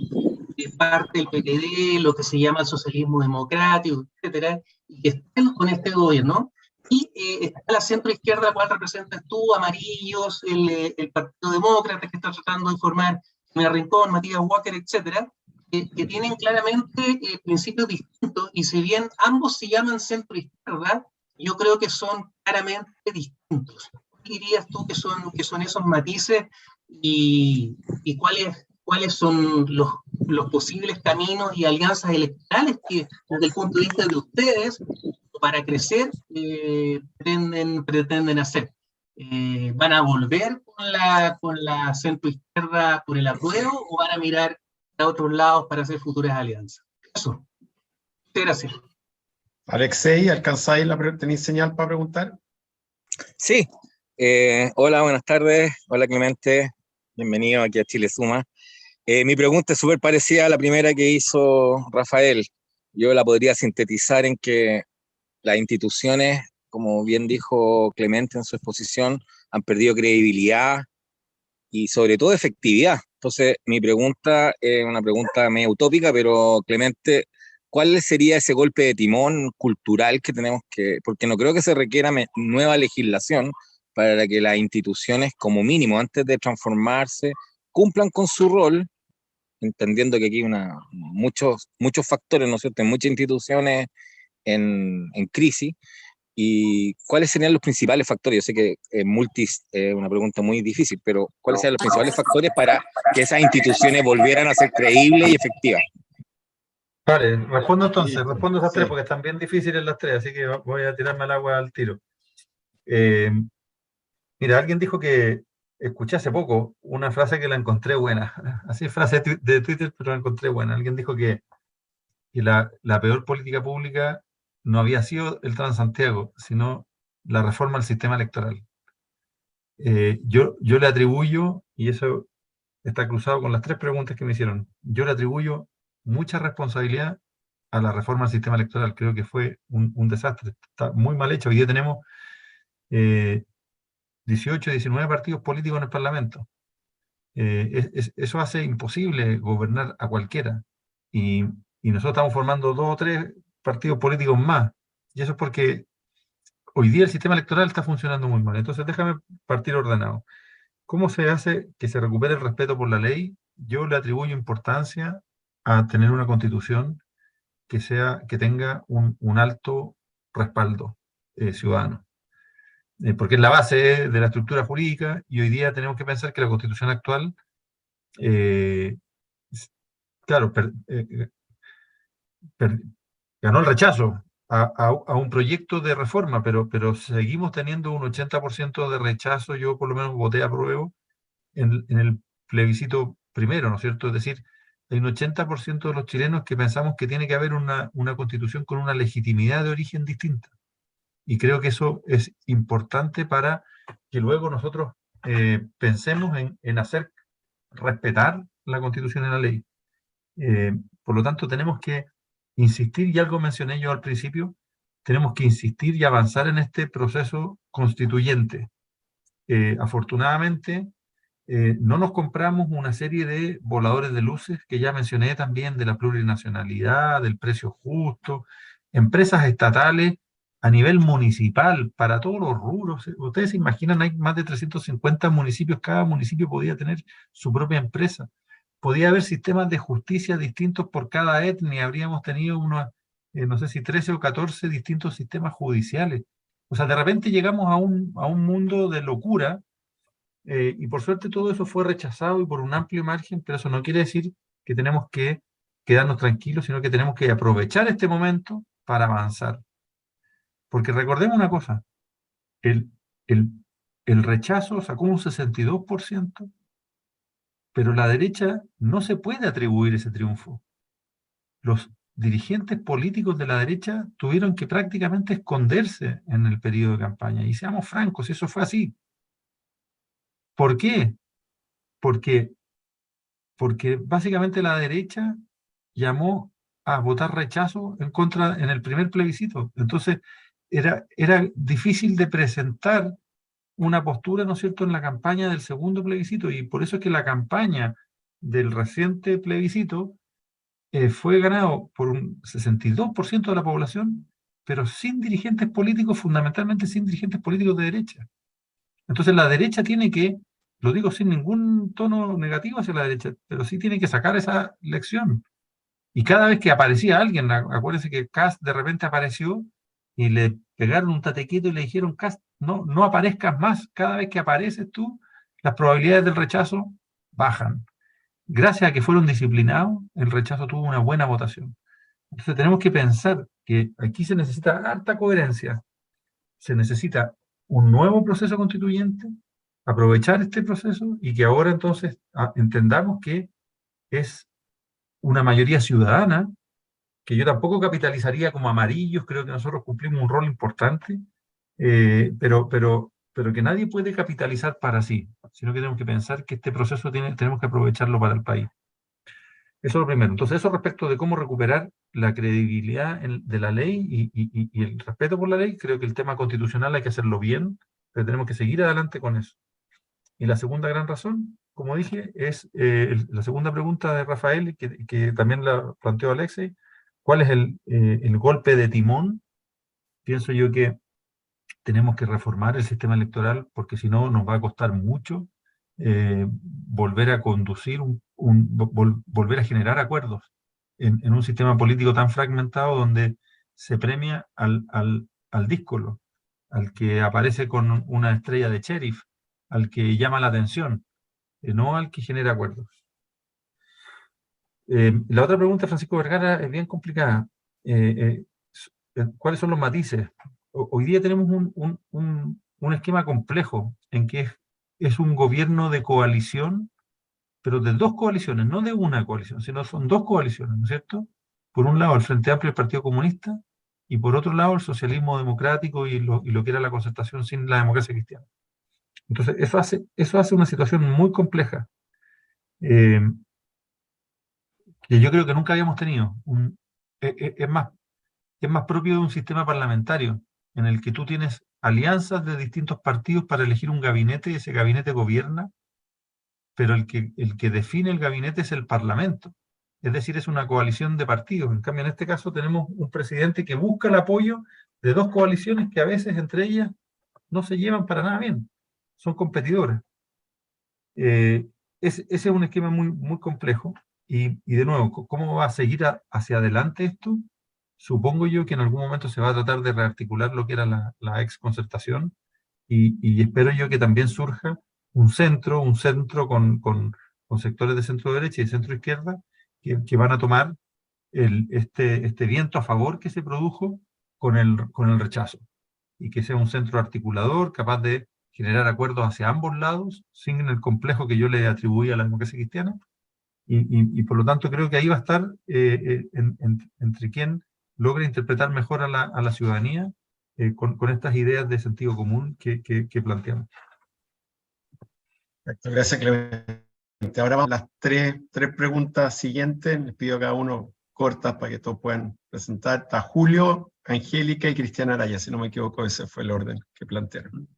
parte del PPD, lo que se llama el socialismo democrático, etcétera, y que están con este gobierno. Y está la centro-izquierda, cual representas tú, Amarillos, el Partido Demócrata, que está tratando de formar Mira Rincón, Matías Walker, etcétera, que tienen claramente principios distintos, y si bien ambos se llaman centro-izquierda, yo creo que son claramente distintos. ¿Qué dirías tú que son esos matices y cuáles son los posibles caminos y alianzas electorales que, desde el punto de vista de ustedes, para crecer, pretenden hacer? ¿Van a volver con la centro-izquierda por el apruebo o van a mirar a otros lados para hacer futuras alianzas? Eso. Muchas gracias. Alexei, ¿alcanzáis tenéis señal para preguntar? Sí. Hola, buenas tardes. Hola, Clemente. Bienvenido aquí a Chile Suma. Mi pregunta es súper parecida a la primera que hizo Rafael. Yo la podría sintetizar en que las instituciones, como bien dijo Clemente en su exposición, han perdido credibilidad y sobre todo efectividad. Entonces, mi pregunta es una pregunta medio utópica, pero Clemente, ¿cuál sería ese golpe de timón cultural que tenemos que...? Porque no creo que se requiera nueva legislación para que las instituciones, como mínimo, antes de transformarse, cumplan con su rol, entendiendo que aquí hay muchos factores, ¿no es cierto?, en muchas instituciones en crisis. ¿Y cuáles serían los principales factores? Yo sé que es una pregunta muy difícil, pero ¿cuáles serían los principales factores para que esas instituciones volvieran a ser creíbles y efectivas? Vale, respondo entonces, respondo esas Sí. tres porque están bien difíciles las tres, así que voy a tirarme al agua al tiro. Mira, alguien dijo que escuché hace poco una frase que la encontré buena, así es frase de Twitter, pero la encontré buena. Alguien dijo que la peor política pública no había sido el Transantiago, sino la reforma al sistema electoral. Yo le atribuyo, y eso está cruzado con las tres preguntas que me hicieron, yo le atribuyo mucha responsabilidad a la reforma al sistema electoral. Creo que fue un desastre, está muy mal hecho. Hoy día tenemos 18, 19 partidos políticos en el Parlamento. Eso hace imposible gobernar a cualquiera. Y nosotros estamos formando 2 o 3 partidos políticos más. Y eso es porque hoy día el sistema electoral está funcionando muy mal. Entonces déjame partir ordenado. ¿Cómo se hace que se recupere el respeto por la ley? Yo le atribuyo importancia a tener una constitución que tenga un alto respaldo ciudadano. Porque es la base de la estructura jurídica, y hoy día tenemos que pensar que la constitución actual claro, ganó el rechazo a un proyecto de reforma, pero seguimos teniendo un 80% de rechazo. Yo por lo menos voté apruebo en el plebiscito primero, ¿no es cierto? Es decir, hay un 80% de los chilenos que pensamos que tiene que haber una constitución con una legitimidad de origen distinta. Y creo que eso es importante para que luego nosotros pensemos en hacer respetar la constitución y la ley. Por lo tanto, tenemos que insistir, y algo mencioné yo al principio, tenemos que insistir y avanzar en este proceso constituyente. Afortunadamente, no nos compramos una serie de voladores de luces que ya mencioné también, de la plurinacionalidad, del precio justo, empresas estatales a nivel municipal, para todos los rubros. Ustedes se imaginan, hay más de 350 municipios, cada municipio podía tener su propia empresa. Podía haber sistemas de justicia distintos por cada etnia, habríamos tenido unos, no sé si 13 o 14 distintos sistemas judiciales. O sea, de repente llegamos a un mundo de locura, y por suerte todo eso fue rechazado y por un amplio margen, pero eso no quiere decir que tenemos que quedarnos tranquilos, sino que tenemos que aprovechar este momento para avanzar. Porque recordemos una cosa, el rechazo sacó un 62%, pero la derecha no se puede atribuir ese triunfo. Los dirigentes políticos de la derecha tuvieron que prácticamente esconderse en el periodo de campaña. Y seamos francos, eso fue así. ¿Por qué? Porque básicamente la derecha llamó a votar rechazo en contra en el primer plebiscito. Entonces, era difícil de presentar una postura, ¿no es cierto?, en la campaña del segundo plebiscito, y por eso es que la campaña del reciente plebiscito fue ganado por un 62% de la población, pero sin dirigentes políticos, fundamentalmente sin dirigentes políticos de derecha. Entonces la derecha tiene que, lo digo sin ningún tono negativo hacia la derecha, pero sí tiene que sacar esa lección. Y cada vez que aparecía alguien, acuérdense que Kast de repente apareció y le pegaron un tatequito y le dijeron, Kast, no aparezcas más. Cada vez que apareces tú, las probabilidades del rechazo bajan. Gracias a que fueron disciplinados, el rechazo tuvo una buena votación. Entonces tenemos que pensar que aquí se necesita harta coherencia. Se necesita un nuevo proceso constituyente, aprovechar este proceso y que ahora entonces entendamos que es una mayoría ciudadana, que yo tampoco capitalizaría como amarillos, creo que nosotros cumplimos un rol importante, pero que nadie puede capitalizar para sí, sino que tenemos que pensar que este proceso tenemos que aprovecharlo para el país. Eso es lo primero. Entonces, eso respecto de cómo recuperar la credibilidad de la ley y el respeto por la ley, creo que el tema constitucional hay que hacerlo bien, pero tenemos que seguir adelante con eso. Y la segunda gran razón, como dije, es la segunda pregunta de Rafael, que también la planteó Alexei. ¿Cuál es el golpe de timón? Pienso yo que tenemos que reformar el sistema electoral, porque si no nos va a costar mucho volver a conducir, volver a generar acuerdos en un sistema político tan fragmentado donde se premia al díscolo, al que aparece con una estrella de sheriff, al que llama la atención, no al que genera acuerdos. La otra pregunta, Francisco Vergara, es bien complicada. ¿Cuáles son los matices? Hoy día tenemos un esquema complejo en que es un gobierno de coalición, pero de dos coaliciones, no de una coalición, sino son dos coaliciones, ¿no es cierto? Por un lado el Frente Amplio y el Partido Comunista, y por otro lado el socialismo democrático y lo que era la concertación sin la democracia cristiana. Entonces eso hace una situación muy compleja, que yo creo que nunca habíamos tenido. Es más propio de un sistema parlamentario, en el que tú tienes alianzas de distintos partidos para elegir un gabinete y ese gabinete gobierna, pero el que define el gabinete es el Parlamento. Es decir, es una coalición de partidos. En cambio, en este caso tenemos un presidente que busca el apoyo de dos coaliciones que a veces entre ellas no se llevan para nada bien. Son competidoras. Ese es un esquema muy, muy complejo. Y de nuevo, ¿cómo va a seguir hacia adelante esto? Supongo yo que en algún momento se va a tratar de rearticular lo que era la ex concertación, y espero yo que también surja un centro con sectores de centro derecha y centro izquierda que van a tomar este viento a favor que se produjo con el rechazo, y que sea un centro articulador capaz de generar acuerdos hacia ambos lados, sin el complejo que yo le atribuía a la democracia cristiana, y por lo tanto creo que ahí va a estar entre quien logra interpretar mejor a la ciudadanía con estas ideas de sentido común que planteamos. Perfecto, gracias, Clemente. Ahora vamos a las tres preguntas siguientes. Les pido a cada uno cortas para que todos puedan presentar. Está Julio, Angélica y Cristiana Araya, si no me equivoco, ese fue el orden que plantearon.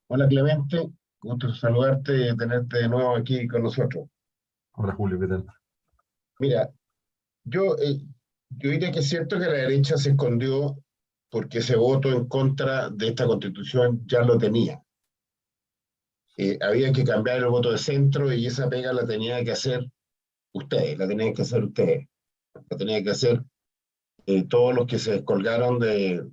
Hola Clemente, gusto saludarte y tenerte de nuevo aquí con nosotros. Hola Julio, ¿qué tal? Mira, yo diría que es cierto que la derecha se escondió porque ese voto en contra de esta constitución ya lo tenía. Había que cambiar el voto de centro y esa pega la tenían que hacer ustedes, la tenían que hacer ustedes. La tenían que hacer todos los que se descolgaron del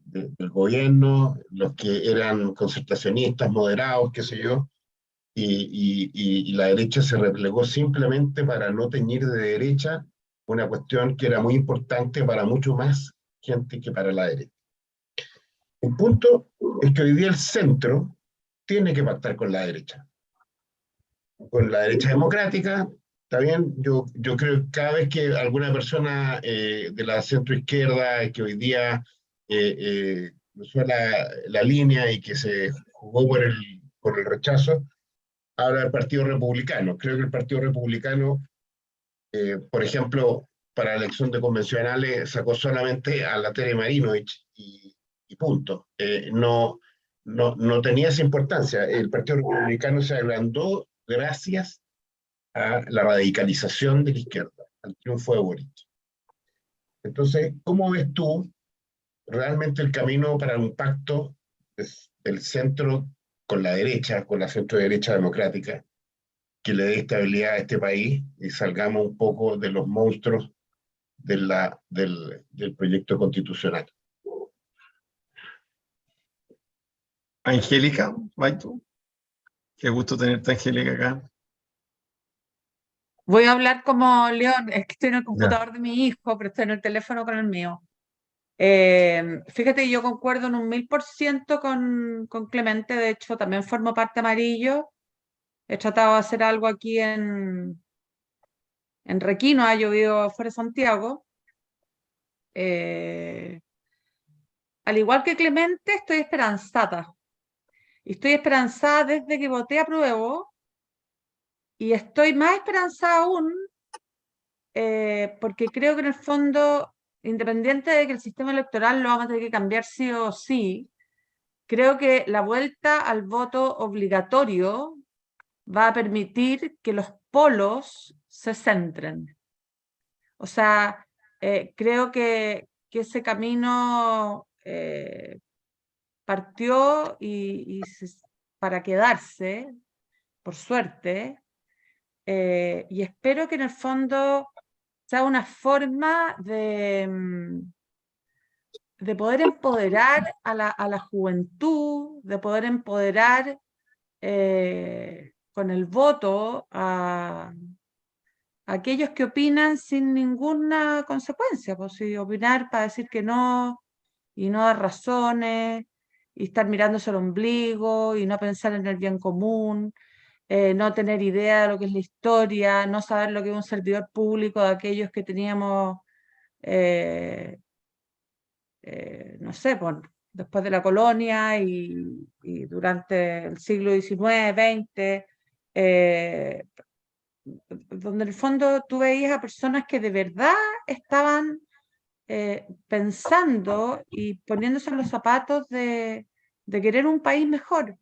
gobierno, los que eran concertacionistas, moderados, qué sé yo, y la derecha se replegó simplemente para no teñir de derecha una cuestión que era muy importante para mucho más gente que para la derecha. El punto es que hoy día el centro tiene que pactar con la derecha democrática. Está bien, yo creo que cada vez que alguna persona de la centroizquierda que hoy día cruzó la línea y que se jugó por el rechazo, habla del Partido Republicano. Creo que el Partido Republicano, por ejemplo, para la elección de convencionales sacó solamente a la Tere Marinovich y punto. No tenía esa importancia. El Partido Republicano se agrandó gracias a la radicalización de la izquierda, al triunfo de Boric. Entonces, ¿cómo ves tú realmente el camino para un pacto del centro con la derecha, con la centro-derecha democrática, que le dé estabilidad a este país y salgamos un poco de los monstruos del proyecto constitucional? Angélica, ¿vai tú? Qué gusto tenerte, Angélica, acá. Voy a hablar como León, es que estoy en el Ya. computador de mi hijo, pero estoy en el teléfono con el mío. Fíjate, yo concuerdo en un 1000% con Clemente, de hecho también formo parte Amarillo. He tratado de hacer algo aquí en Requino, yo vivo fuera de Santiago. Al igual que Clemente, estoy esperanzada. Y estoy esperanzada desde que voté apruebo, y estoy más esperanzada aún porque creo que en el fondo, independiente de que el sistema electoral lo vamos a tener que cambiar sí o sí, creo que la vuelta al voto obligatorio va a permitir que los polos se centren. O sea, creo que ese camino partió para quedarse, por suerte, y espero que en el fondo sea una forma de poder empoderar a la juventud, de poder empoderar con el voto a aquellos que opinan sin ninguna consecuencia, pues si opinar para decir que no y no dar razones y estar mirándose el ombligo y no pensar en el bien común. No tener idea de lo que es la historia, no saber lo que es un servidor público de aquellos que teníamos, no sé, después de la colonia y durante el siglo XIX, XX, donde en el fondo tú veías a personas que de verdad estaban pensando y poniéndose en los zapatos de querer un país mejor.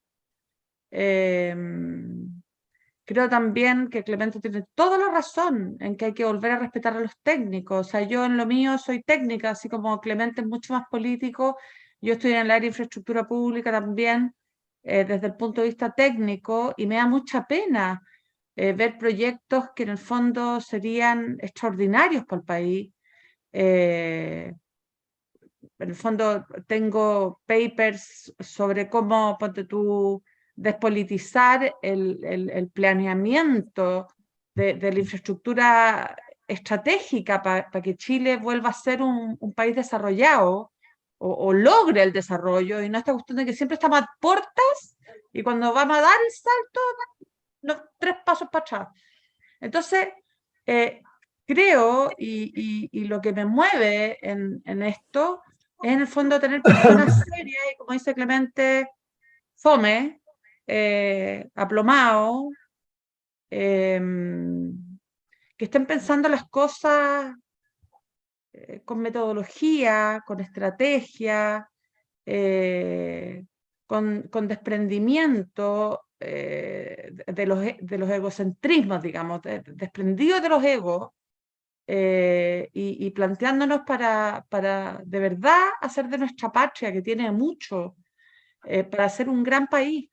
Creo también que Clemente tiene toda la razón en que hay que volver a respetar a los técnicos. O sea, yo en lo mío soy técnica, así como Clemente es mucho más político. Yo estoy en el área de infraestructura pública también, desde el punto de vista técnico, y me da mucha pena ver proyectos que en el fondo serían extraordinarios para el país. En el fondo tengo papers sobre cómo, ponte tú, despolitizar el planeamiento de la infraestructura estratégica para que Chile vuelva a ser un país desarrollado o logre el desarrollo y no esta cuestión de que siempre estamos a puertas y cuando vamos a dar el salto, 3 pasos para atrás. Entonces, creo y lo que me mueve en esto es en el fondo tener personas serias y como dice Clemente, fome, aplomado, que estén pensando las cosas con metodología, con estrategia, con desprendimiento de los egocentrismos, digamos, desprendidos de los egos, y planteándonos para de verdad hacer de nuestra patria, que tiene mucho, para ser un gran país.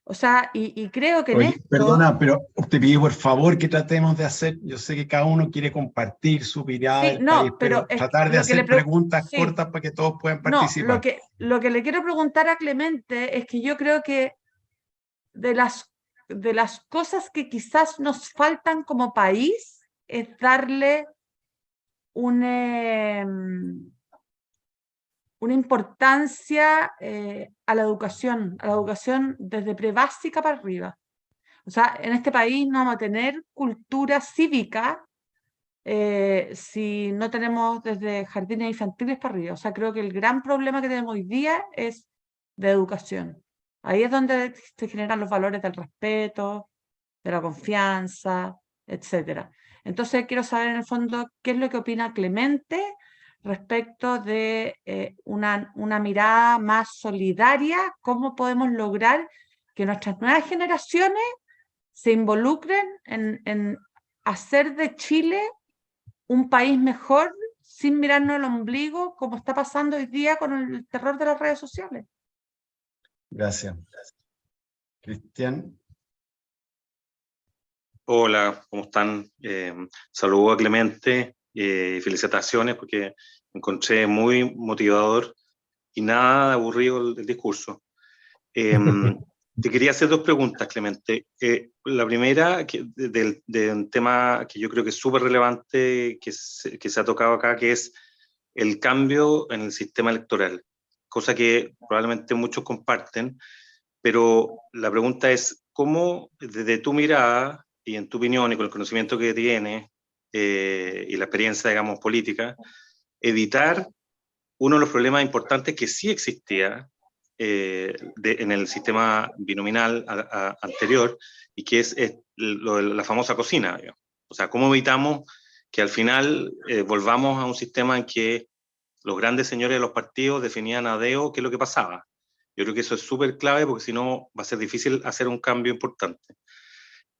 O sea, y creo que en Oye, esto... perdona, pero te pido por favor que tratemos de hacer, yo sé que cada uno quiere compartir su mirada Sí, del país, no, pero pero tratar de lo que hacer preguntas sí, cortas para que todos puedan no, participar. lo que le quiero preguntar a Clemente es que yo creo que de las cosas que quizás nos faltan como país es darle una importancia a la educación desde prebásica para arriba. O sea, en este país no vamos a tener cultura cívica si no tenemos desde jardines infantiles para arriba. O sea, creo que el gran problema que tenemos hoy día es de educación. Ahí es donde se generan los valores del respeto, de la confianza, etc. Entonces, quiero saber en el fondo qué es lo que opina Clemente respecto de una mirada más solidaria, cómo podemos lograr que nuestras nuevas generaciones se involucren en hacer de Chile un país mejor sin mirarnos el ombligo, como está pasando hoy día con el terror de las redes sociales. Gracias. Cristian. Hola, ¿cómo están? Saludo a Clemente, felicitaciones porque me encontré muy motivador y nada aburrido el discurso. Te quería hacer 2 preguntas, Clemente. La primera, de un tema que yo creo que es súper relevante, que se ha tocado acá, que es el cambio en el sistema electoral, cosa que probablemente muchos comparten, pero la pregunta es, ¿cómo desde tu mirada y en tu opinión y con el conocimiento que tienes y la experiencia, digamos, política, evitar uno de los problemas importantes que sí existía en el sistema binominal anterior y que es lo de la famosa cocina, digamos. O sea, ¿cómo evitamos que al final volvamos a un sistema en que los grandes señores de los partidos definían a dedo qué es lo que pasaba? Yo creo que eso es súper clave porque si no va a ser difícil hacer un cambio importante.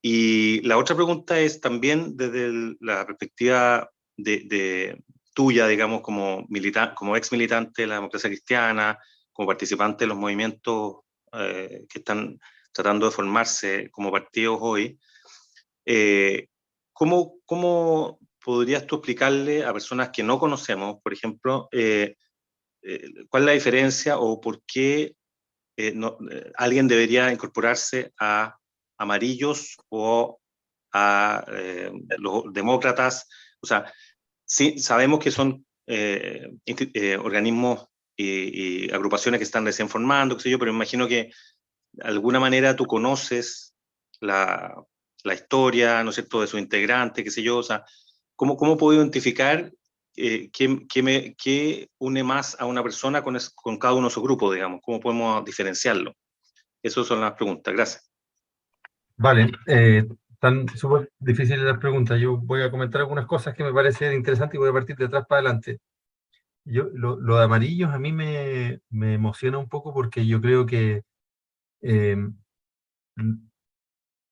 Y la otra pregunta es también desde la perspectiva tuya, digamos, como ex militante de la democracia cristiana, como participante de los movimientos que están tratando de formarse como partidos hoy, ¿cómo podrías tú explicarle a personas que no conocemos, por ejemplo, cuál es la diferencia o por qué alguien debería incorporarse a amarillos o a los demócratas? O sea, sí, sabemos que son organismos y agrupaciones que están recién formando, qué sé yo, pero me imagino que de alguna manera tú conoces la historia, ¿no es cierto?, de sus integrantes, qué sé yo. O sea, ¿cómo puedo identificar qué une más a una persona con cada uno de sus grupos, digamos? ¿Cómo podemos diferenciarlo? Esas son las preguntas. Gracias. Vale, están súper difíciles las preguntas. Yo voy a comentar algunas cosas que me parecen interesantes y voy a partir de atrás para adelante. Lo de amarillos a mí me emociona un poco porque yo creo que en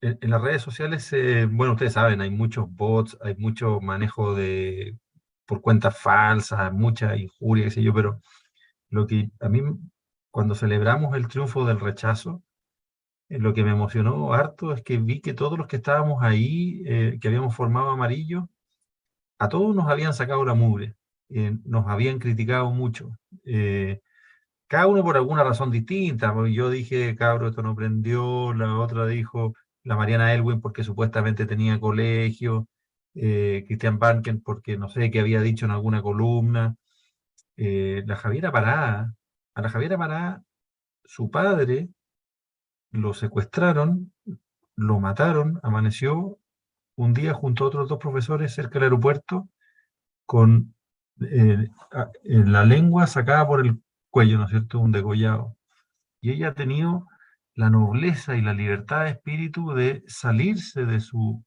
las redes sociales, bueno, ustedes saben, hay muchos bots, hay mucho manejo por cuentas falsas, mucha injuria, qué sé yo, pero lo que a mí, cuando celebramos el triunfo del rechazo, lo que me emocionó harto es que vi que todos los que estábamos ahí, que habíamos formado amarillo, a todos nos habían sacado la mugre, nos habían criticado mucho. Cada uno por alguna razón distinta. Yo dije, cabro, esto no prendió, la otra dijo, la Mariana Elwin, porque supuestamente tenía colegio, Christian Barken, porque no sé qué había dicho en alguna columna. La Javiera Pará, a la Javiera Pará, su padre lo secuestraron, lo mataron, amaneció un día junto a otros 2 profesores cerca del aeropuerto con la lengua sacada por el cuello, ¿no es cierto? Un degollado. Y ella ha tenido la nobleza y la libertad de espíritu de salirse de su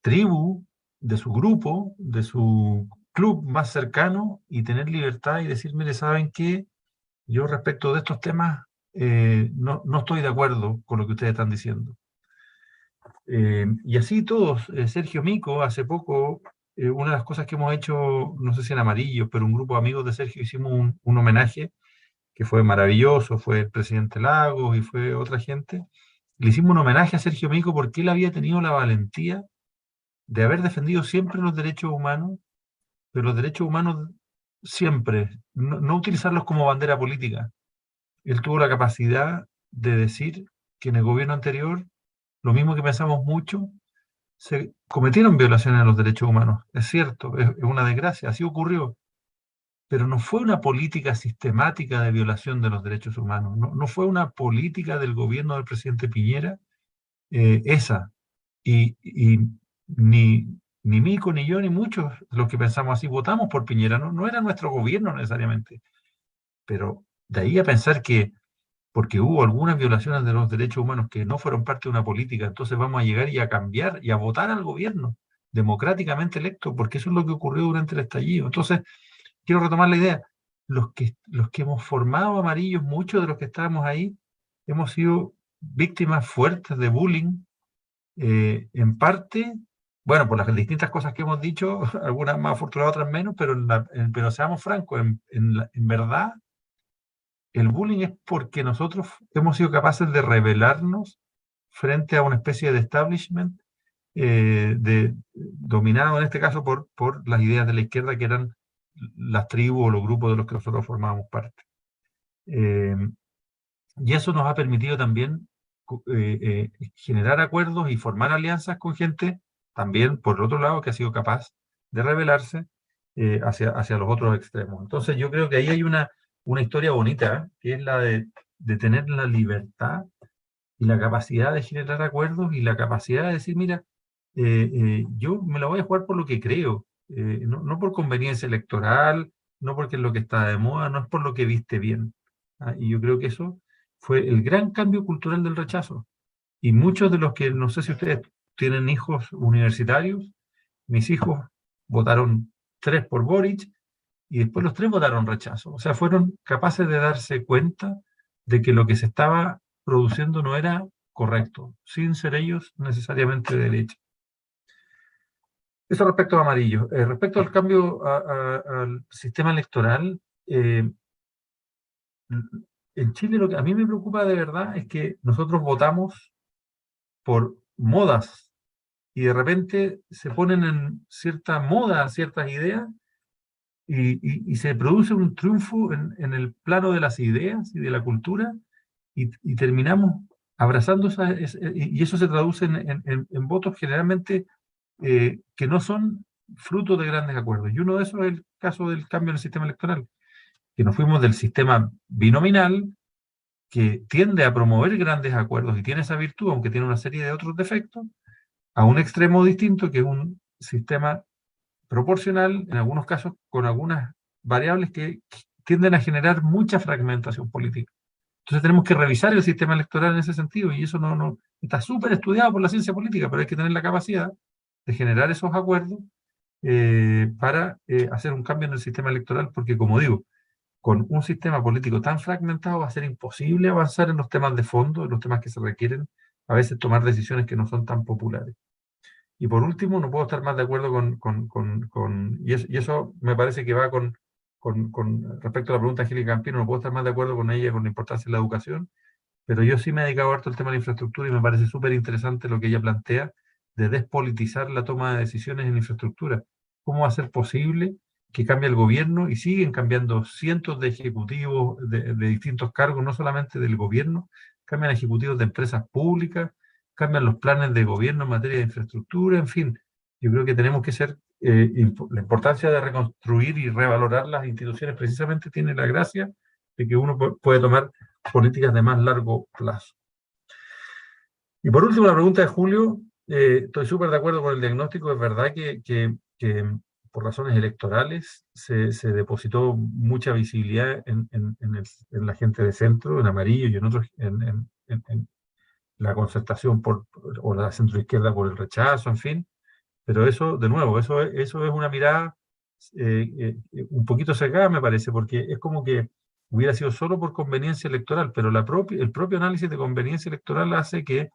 tribu, de su grupo, de su club más cercano y tener libertad y decir, mire, ¿saben qué? Yo respecto de estos temas no estoy de acuerdo con lo que ustedes están diciendo. Y así todos. Sergio Mico, hace poco, una de las cosas que hemos hecho, no sé si en Amarillo, pero un grupo de amigos de Sergio hicimos un homenaje que fue maravilloso, fue el presidente Lagos y fue otra gente. Le hicimos un homenaje a Sergio Mico porque él había tenido la valentía de haber defendido siempre los derechos humanos, pero los derechos humanos siempre, no utilizarlos como bandera política. Él tuvo la capacidad de decir que en el gobierno anterior, lo mismo que pensamos mucho, se cometieron violaciones a los derechos humanos. Es cierto, es una desgracia, así ocurrió. Pero no fue una política sistemática de violación de los derechos humanos, no fue una política del gobierno del presidente Piñera esa. Y ni Mico, ni yo, ni muchos de los que pensamos así votamos por Piñera, no era nuestro gobierno necesariamente. Pero de ahí a pensar que porque hubo algunas violaciones de los derechos humanos que no fueron parte de una política, entonces vamos a llegar y a cambiar y a votar al gobierno democráticamente electo, porque eso es lo que ocurrió durante el estallido. Entonces, quiero retomar la idea. Los que hemos formado Amarillos, muchos de los que estábamos ahí, hemos sido víctimas fuertes de bullying, en parte, bueno, por las distintas cosas que hemos dicho, algunas más afortunadas, otras menos, pero seamos francos, en verdad, el bullying es porque nosotros hemos sido capaces de rebelarnos frente a una especie de establishment dominado en este caso por las ideas de la izquierda que eran las tribus o los grupos de los que nosotros formábamos parte. Y eso nos ha permitido también generar acuerdos y formar alianzas con gente también, por el otro lado, que ha sido capaz de rebelarse hacia los otros extremos. Entonces yo creo que ahí hay una historia bonita, que es la de tener la libertad y la capacidad de generar acuerdos y la capacidad de decir, mira, yo me la voy a jugar por lo que creo, no por conveniencia electoral, no porque es lo que está de moda, no es por lo que viste bien. Y yo creo que eso fue el gran cambio cultural del rechazo. Y muchos de los que, no sé si ustedes tienen hijos universitarios, mis hijos votaron 3 por Boric y después los 3 votaron rechazo. O sea, fueron capaces de darse cuenta de que lo que se estaba produciendo no era correcto, sin ser ellos necesariamente de derecha. Eso respecto a Amarillo. Respecto al cambio al sistema electoral, en Chile lo que a mí me preocupa de verdad es que nosotros votamos por modas y de repente se ponen en cierta moda ciertas ideas y se produce un triunfo en el plano de las ideas y de la cultura y terminamos abrazando y eso se traduce en votos generalmente que no son fruto de grandes acuerdos. Y uno de esos es el caso del cambio en el sistema electoral, que nos fuimos del sistema binominal, que tiende a promover grandes acuerdos y tiene esa virtud, aunque tiene una serie de otros defectos, a un extremo distinto, que es un sistema proporcional, en algunos casos con algunas variables que tienden a generar mucha fragmentación política. Entonces tenemos que revisar el sistema electoral en ese sentido, y eso no está súper estudiado por la ciencia política, pero hay que tener la capacidad de generar esos acuerdos para hacer un cambio en el sistema electoral, porque como digo, con un sistema político tan fragmentado va a ser imposible avanzar en los temas de fondo, en los temas que se requieren, a veces tomar decisiones que no son tan populares. Y por último, no puedo estar más de acuerdo y eso me parece que va con respecto a la pregunta de Angélica Campino, no puedo estar más de acuerdo con ella con la importancia de la educación, pero yo sí me he dedicado harto al tema de la infraestructura y me parece súper interesante lo que ella plantea de despolitizar la toma de decisiones en infraestructura. ¿Cómo va a ser posible que cambie el gobierno y siguen cambiando cientos de ejecutivos de distintos cargos, no solamente del gobierno, cambian ejecutivos de empresas públicas, cambian los planes de gobierno en materia de infraestructura, en fin, yo creo que tenemos que ser, la importancia de reconstruir y revalorar las instituciones precisamente tiene la gracia de que uno puede tomar políticas de más largo plazo. Y por último, la pregunta de Julio, estoy súper de acuerdo con el diagnóstico, es verdad que por razones electorales se depositó mucha visibilidad en la gente de centro, en amarillo y en otros, en la concertación o la centroizquierda por el rechazo, en fin. Pero eso, de nuevo, eso es una mirada un poquito sesgada, me parece, porque es como que hubiera sido solo por conveniencia electoral, pero el propio análisis de conveniencia electoral hace que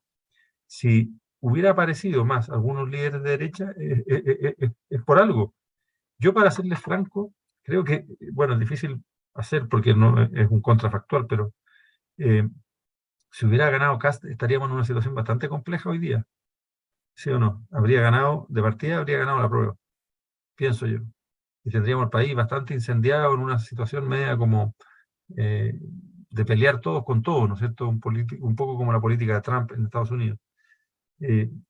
si hubiera aparecido más algunos líderes de derecha, es por algo. Yo, para serles franco, creo que, bueno, es difícil hacer porque no es un contrafactual, pero si hubiera ganado Kast, estaríamos en una situación bastante compleja hoy día. ¿Sí o no? Habría ganado, de partida habría ganado la prueba, pienso yo. Y tendríamos el país bastante incendiado en una situación media como de pelear todos con todos, ¿no es cierto? Un poco como la política de Trump en Estados Unidos.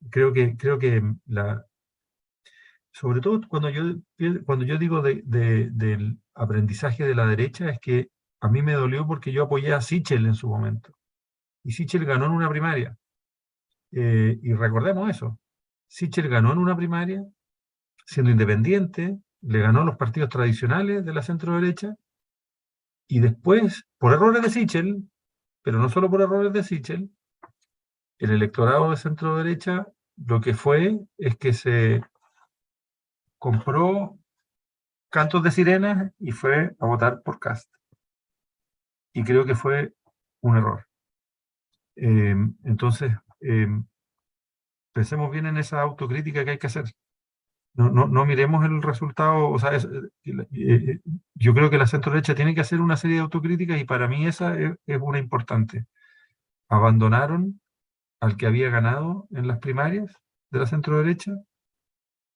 Creo que sobre todo cuando yo digo del aprendizaje de la derecha, es que a mí me dolió porque yo apoyé a Sichel en su momento. Y Sichel ganó en una primaria. Y recordemos eso. Sichel ganó en una primaria, siendo independiente, le ganó a los partidos tradicionales de la centro-derecha, y después, por errores de Sichel, pero no solo por errores de Sichel, el electorado de centro-derecha lo que fue es que se compró cantos de sirenas y fue a votar por Kast. Y creo que fue un error. Entonces, pensemos bien en esa autocrítica que hay que hacer. No miremos el resultado, o sea, yo creo que la centro-derecha tiene que hacer una serie de autocríticas y para mí esa es una importante. Abandonaron al que había ganado en las primarias de la centro-derecha,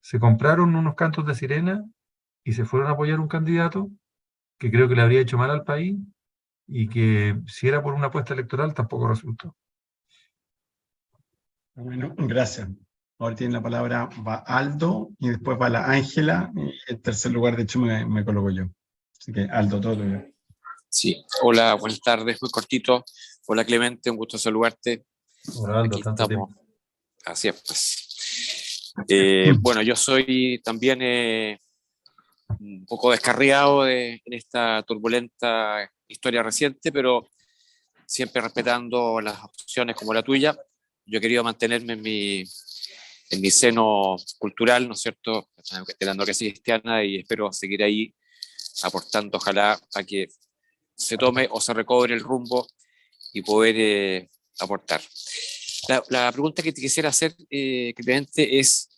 se compraron unos cantos de sirena y se fueron a apoyar un candidato que creo que le habría hecho mal al país y que si era por una apuesta electoral tampoco resultó. Bueno, gracias. Ahora tiene la palabra, va Aldo, y después va la Ángela, y en tercer lugar, de hecho, me coloco yo. Así que, Aldo, todo tuyo. Sí, hola, buenas tardes, muy cortito. Hola Clemente, un gusto saludarte. Hola, Aldo, Aquí tanto estamos. tiempo. Así es, pues. Bueno, yo soy también un poco descarriado en esta turbulenta historia reciente, pero siempre respetando las opciones como la tuya. Yo he querido mantenerme en mi seno cultural, ¿no es cierto?, de la democracia cristiana, y espero seguir ahí aportando, ojalá, a que se tome o se recobre el rumbo y poder aportar. La pregunta que te quisiera hacer, Clemente, es: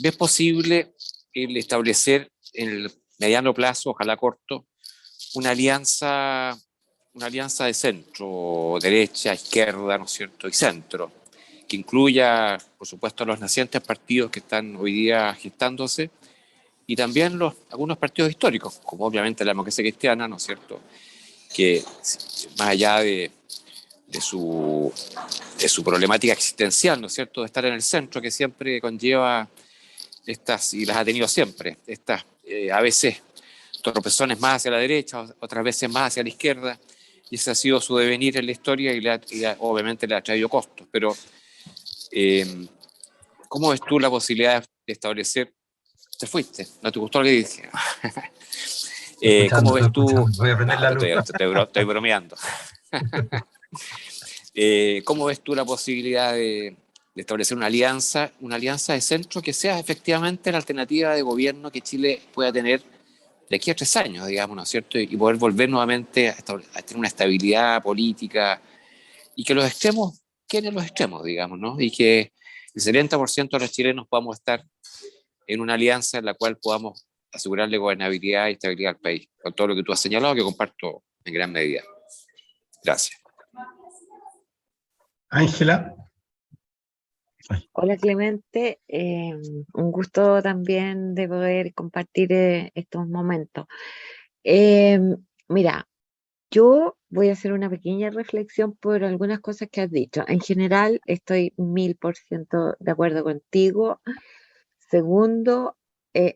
¿ves posible el establecer en el mediano plazo, ojalá corto, una alianza de centro, derecha, izquierda, ¿no es cierto?, y centro, que incluya, por supuesto, los nacientes partidos que están hoy día gestándose, y también algunos partidos históricos, como obviamente la democracia cristiana, ¿no es cierto?, que más allá de su problemática existencial, ¿no es cierto?, de estar en el centro, que siempre conlleva estas, y las ha tenido siempre, estas a veces tropezones más hacia la derecha, otras veces más hacia la izquierda, y ese ha sido su devenir en la historia y obviamente le ha traído costos. Pero, ¿cómo ves tú la posibilidad de establecer? Te fuiste, no te gustó lo que dije. ¿Cómo ves tú? Voy a prender la luz. Estoy bromeando. ¿Cómo ves tú la posibilidad de establecer una alianza de centro que sea efectivamente la alternativa de gobierno que Chile pueda tener de aquí a 3 años, digamos, ¿no es cierto? Y poder volver nuevamente a tener una estabilidad política, y que los extremos queden los extremos, digamos, ¿no? Y que el 70% de los chilenos podamos estar en una alianza en la cual podamos asegurarle gobernabilidad y estabilidad al país, con todo lo que tú has señalado, que comparto en gran medida. Gracias. Ángela. Hola Clemente, un gusto también de poder compartir estos momentos. Mira, yo voy a hacer una pequeña reflexión por algunas cosas que has dicho. En general estoy 1000% de acuerdo contigo. Segundo,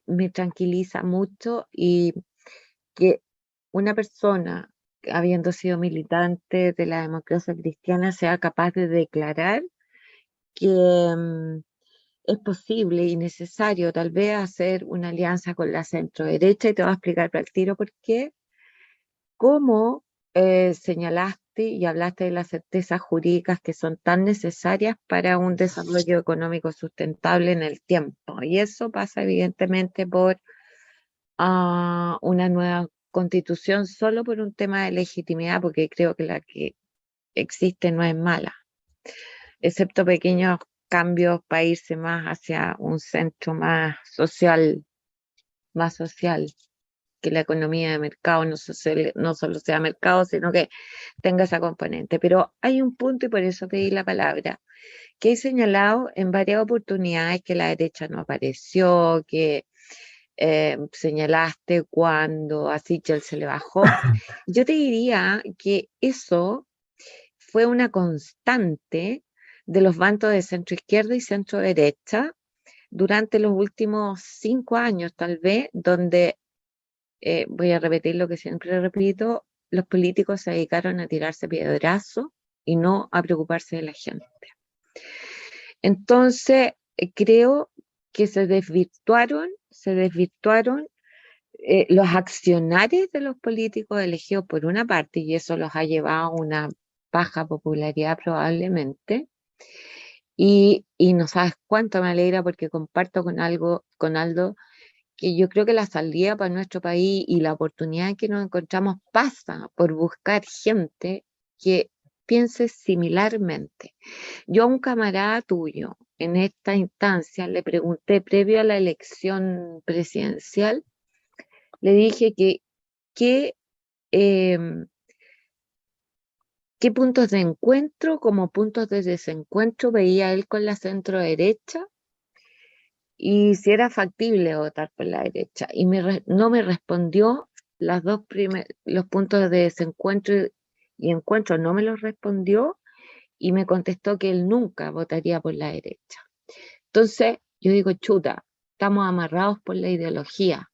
me tranquiliza mucho y que una persona, habiendo sido militante de la democracia cristiana, sea capaz de declarar que es posible y necesario tal vez hacer una alianza con la centroderecha, y te voy a explicar para el tiro por qué. Como señalaste y hablaste de las certezas jurídicas que son tan necesarias para un desarrollo económico sustentable en el tiempo. Y eso pasa evidentemente por una nueva constitución, solo por un tema de legitimidad, porque creo que la que existe no es mala, excepto pequeños cambios para irse más hacia un centro más social, que la economía de mercado no solo sea mercado, sino que tenga esa componente. Pero hay un punto, y por eso pedí la palabra, que he señalado en varias oportunidades que la derecha no apareció, que señalaste cuando a Sichel se le bajó. Yo te diría que eso fue una constante de los bandos de centro izquierda y centro derecha durante los últimos 5 años, tal vez, donde, voy a repetir lo que siempre repito, los políticos se dedicaron a tirarse piedrazos y no a preocuparse de la gente. Entonces, creo que se desvirtuaron los accionarios de los políticos elegidos por una parte, y eso los ha llevado a una baja popularidad probablemente. Y no sabes cuánto me alegra, porque comparto con Aldo, que yo creo que la salida para nuestro país y la oportunidad que nos encontramos pasa por buscar gente que piense similarmente. Yo a un camarada tuyo en esta instancia le pregunté, previo a la elección presidencial, le dije qué puntos de encuentro como puntos de desencuentro veía él con la centro derecha, y si era factible votar por la derecha. Y no me respondió los puntos de desencuentro y encuentro, no me los respondió, y me contestó que él nunca votaría por la derecha. Entonces yo digo, chuta, estamos amarrados por la ideología,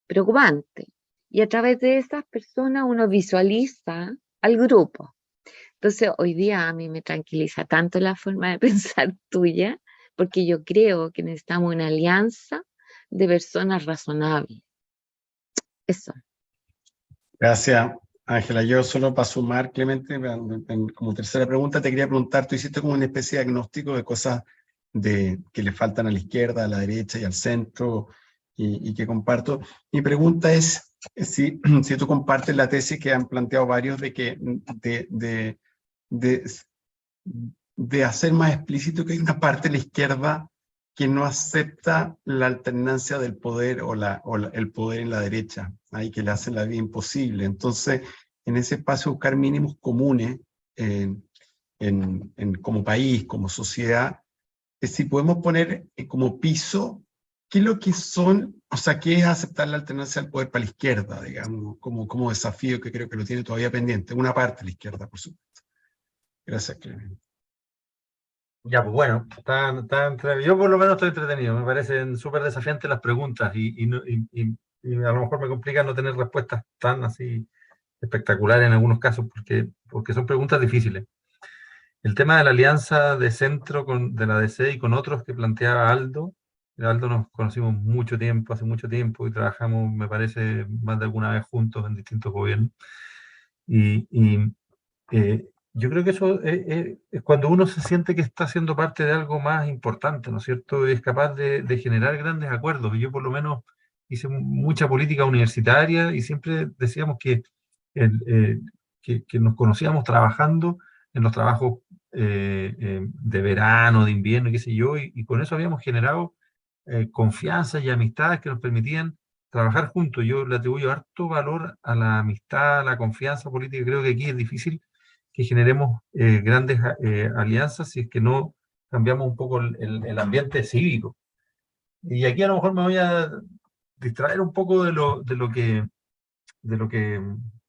preocupante. Y a través de esas personas uno visualiza al grupo. Entonces hoy día a mí me tranquiliza tanto la forma de pensar tuya, porque yo creo que necesitamos una alianza de personas razonables. Eso. Gracias, Ángela. Yo solo para sumar, Clemente, como tercera pregunta, te quería preguntar, tú hiciste como una especie de diagnóstico de cosas que le faltan a la izquierda, a la derecha y al centro, y que comparto. Mi pregunta es si tú compartes la tesis que han planteado varios de hacer más explícito que hay una parte de la izquierda que no acepta la alternancia del poder o el poder en la derecha, y que le hacen la vida imposible. Entonces, en ese espacio buscar mínimos comunes como país, como sociedad, si podemos poner como piso qué es lo que son, o sea, qué es aceptar la alternancia del poder para la izquierda, digamos, como desafío que creo que lo tiene todavía pendiente, una parte de la izquierda, por supuesto. Gracias, Clemente. Ya, pues bueno, yo por lo menos estoy entretenido, me parecen súper desafiantes las preguntas y a lo mejor me complica no tener respuestas tan así espectaculares en algunos casos, porque son preguntas difíciles. El tema de la alianza de centro de la DC y con otros que planteaba Aldo nos conocimos hace mucho tiempo, y trabajamos, me parece, más de alguna vez juntos en distintos gobiernos. Yo creo que eso es cuando uno se siente que está siendo parte de algo más importante, ¿no es cierto? Y es capaz de generar grandes acuerdos. Yo por lo menos hice mucha política universitaria y siempre decíamos que nos conocíamos trabajando en los trabajos de verano, de invierno, qué sé yo, y con eso habíamos generado confianza y amistades que nos permitían trabajar juntos. Yo le atribuyo harto valor a la amistad, a la confianza política. Creo que aquí es difícil que generemos grandes alianzas si es que no cambiamos un poco el ambiente cívico. Y aquí a lo mejor me voy a distraer un poco de lo que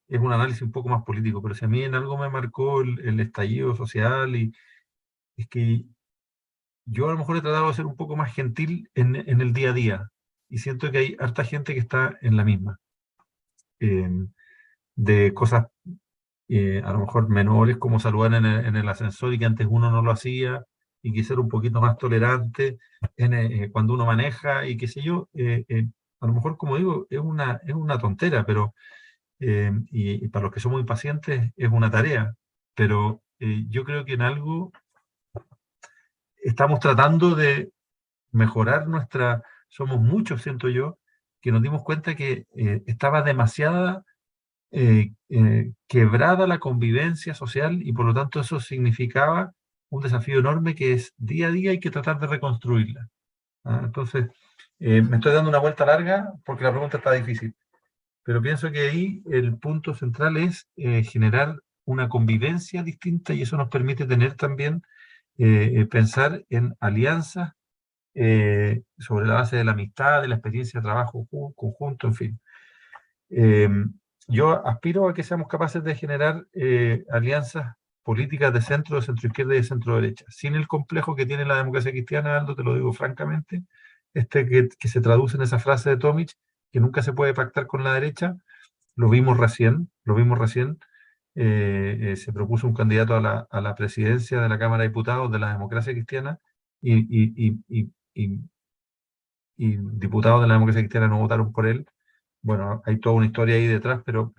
es un análisis un poco más político, pero si a mí en algo me marcó el estallido social, y es que yo a lo mejor he tratado de ser un poco más gentil en el día a día, y siento que hay harta gente que está en la misma, de cosas a lo mejor menores, como saludar en el ascensor y que antes uno no lo hacía, y que ser un poquito más tolerante cuando uno maneja, y qué sé yo, a lo mejor, como digo, es una tontera, pero y para los que somos impacientes es una tarea, pero yo creo que en algo estamos tratando de mejorar somos muchos, siento yo, que nos dimos cuenta que estaba demasiada quebrada la convivencia social, y por lo tanto eso significaba un desafío enorme que es día a día hay que tratar de reconstruirla. Entonces, me estoy dando una vuelta larga porque la pregunta está difícil, pero pienso que ahí el punto central es generar una convivencia distinta, y eso nos permite tener también, pensar en alianzas sobre la base de la amistad, de la experiencia de trabajo conjunto, en fin. Yo aspiro a que seamos capaces de generar alianzas políticas de centro izquierda y de centro derecha, sin el complejo que tiene la democracia cristiana, Aldo, te lo digo francamente, que se traduce en esa frase de Tomic, que nunca se puede pactar con la derecha. Lo vimos recién, se propuso un candidato a la presidencia de la Cámara de Diputados de la democracia cristiana, y diputados de la democracia cristiana no votaron por él. Bueno, hay toda una historia ahí detrás, pero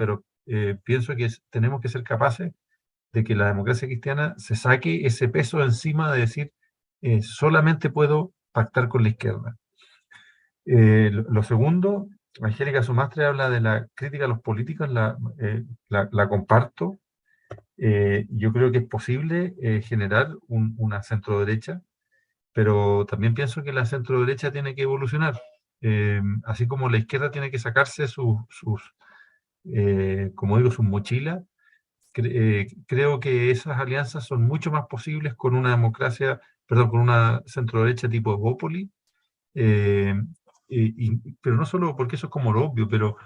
pienso que tenemos que ser capaces de que la democracia cristiana se saque ese peso encima de decir solamente puedo pactar con la izquierda. Lo segundo, Angélica Sumastre habla de la crítica a los políticos, la comparto. Yo creo que es posible generar una centro-derecha, pero también pienso que la centro-derecha tiene que evolucionar. Así como la izquierda tiene que sacarse como digo, sus mochilas, creo que esas alianzas son mucho más posibles con una democracia, perdón, con una centro-derecha tipo Evópoli, pero no solo porque eso es como lo obvio, pero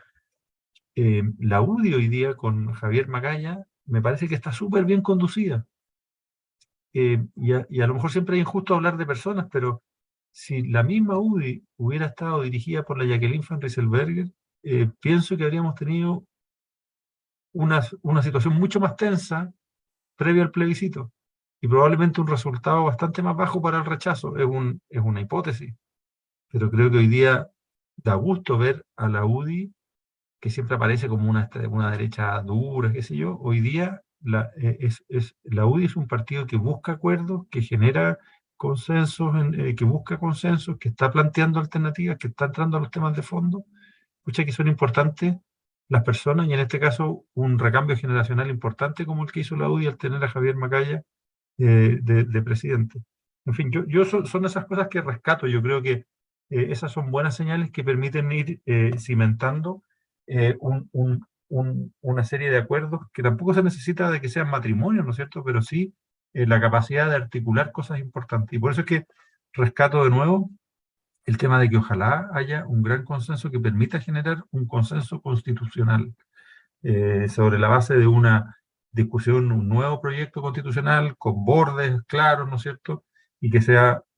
la UDI hoy día con Javier Macaya me parece que está súper bien conducida. Y a lo mejor siempre es injusto hablar de personas, pero si la misma UDI hubiera estado dirigida por la Jacqueline Van Rieselbergher, pienso que habríamos tenido una situación mucho más tensa previo al plebiscito, y probablemente un resultado bastante más bajo para el rechazo. Es una hipótesis, pero creo que hoy día da gusto ver a la UDI, que siempre aparece como una derecha dura, qué sé yo. Hoy día la UDI es un partido que busca acuerdos, que genera consensos, que busca consensos, que está planteando alternativas, que está entrando a los temas de fondo. Escucha, que son importantes las personas, y en este caso un recambio generacional importante como el que hizo la UDI al tener a Javier Macaya de presidente. En fin, son esas cosas que rescato. Yo creo que esas son buenas señales que permiten ir cimentando una serie de acuerdos, que tampoco se necesita de que sean matrimonios, ¿no es cierto? Pero sí la capacidad de articular cosas importantes. Y por eso es que rescato de nuevo el tema de que ojalá haya un gran consenso que permita generar un consenso constitucional sobre la base de una discusión, un nuevo proyecto constitucional con bordes claros, ¿no es cierto? Y que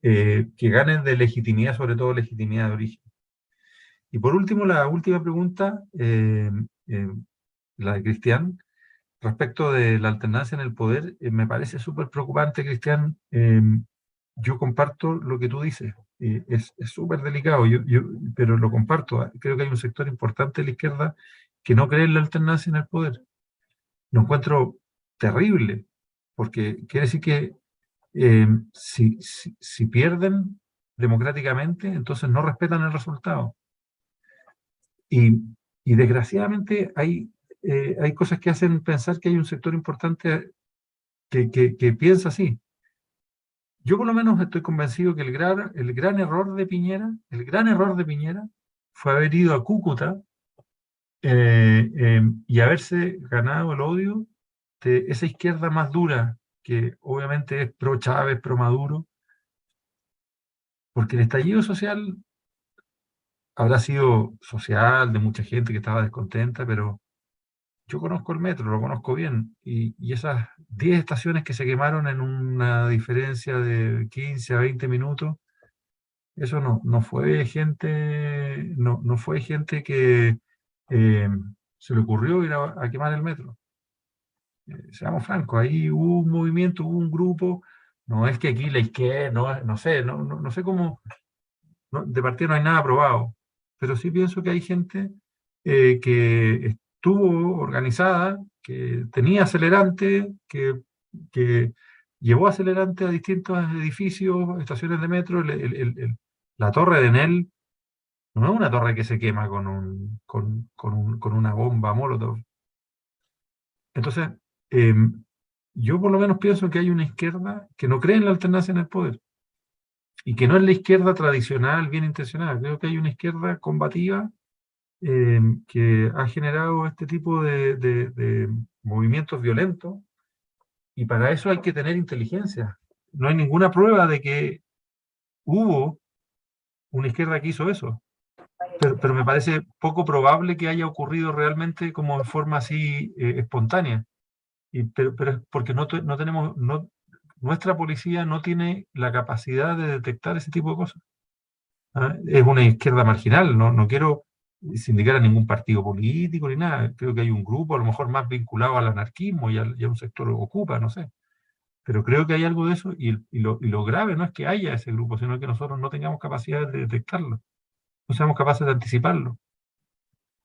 que gane de legitimidad, sobre todo legitimidad de origen. Y por último, la última pregunta, la de Cristian, respecto de la alternancia en el poder. Me parece súper preocupante, Cristian. Yo comparto lo que tú dices. Es súper delicado, pero lo comparto. Creo que hay un sector importante de la izquierda que no cree en la alternancia en el poder. Lo encuentro terrible, porque quiere decir que si pierden democráticamente, entonces no respetan el resultado. Y desgraciadamente hay cosas que hacen pensar que hay un sector importante que piensa así. Yo por lo menos estoy convencido que el gran error de Piñera fue haber ido a Cúcuta y haberse ganado el odio de esa izquierda más dura, que obviamente es pro Chávez, pro Maduro, porque el estallido social habrá sido social, de mucha gente que estaba descontenta, pero yo conozco el metro, lo conozco bien, y esas 10 estaciones que se quemaron en una diferencia de 15 a 20 minutos, eso no fue gente, no fue gente que se le ocurrió ir a quemar el metro. Seamos francos, ahí hubo un movimiento, hubo un grupo, no es que aquí la izquierda, no sé, no sé cómo, de partida no hay nada aprobado, pero sí pienso que hay gente que estuvo organizada, que tenía acelerante, que llevó acelerante a distintos edificios, estaciones de metro. La torre de Enel no es una torre que se quema con una bomba Molotov. Entonces, yo por lo menos pienso que hay una izquierda que no cree en la alternancia en el poder y que no es la izquierda tradicional, bien intencionada. Creo que hay una izquierda combativa que ha generado este tipo de movimientos violentos, y para eso hay que tener inteligencia. No hay ninguna prueba de que hubo una izquierda que hizo eso, pero me parece poco probable que haya ocurrido realmente como en forma así espontánea. Pero es porque no tenemos, nuestra policía no tiene la capacidad de detectar ese tipo de cosas. ¿Ah? Es una izquierda marginal, no quiero sindicar a ningún partido político ni nada. Creo que hay un grupo a lo mejor más vinculado al anarquismo y a un sector ocupa, no sé. Pero creo que hay algo de eso, y lo grave no es que haya ese grupo, sino que nosotros no tengamos capacidad de detectarlo, no seamos capaces de anticiparlo.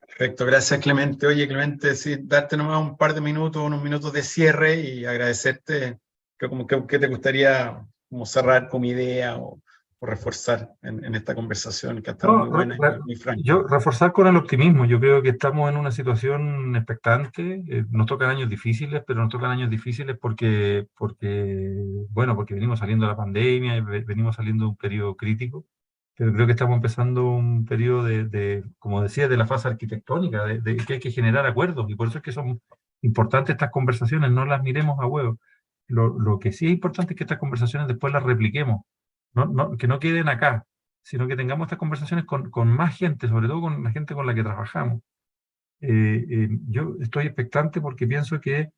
Perfecto, gracias Clemente. Oye Clemente, sí, darte nomás un par de minutos, unos minutos de cierre y agradecerte. ¿Qué te gustaría como cerrar como idea o reforzar en esta conversación que ha estado muy buena y muy franca? Yo reforzar con el optimismo. Yo creo que estamos en una situación expectante. Nos tocan años difíciles, pero nos tocan años difíciles porque venimos saliendo de la pandemia, venimos saliendo de un periodo crítico. Pero creo que estamos empezando un periodo como decía, de la fase arquitectónica, de que hay que generar acuerdos, y por eso es que son importantes estas conversaciones, no las miremos a huevo. Lo que sí es importante es que estas conversaciones después las repliquemos, que no queden acá, sino que tengamos estas conversaciones con más gente, sobre todo con la gente con la que trabajamos. Yo estoy expectante porque pienso que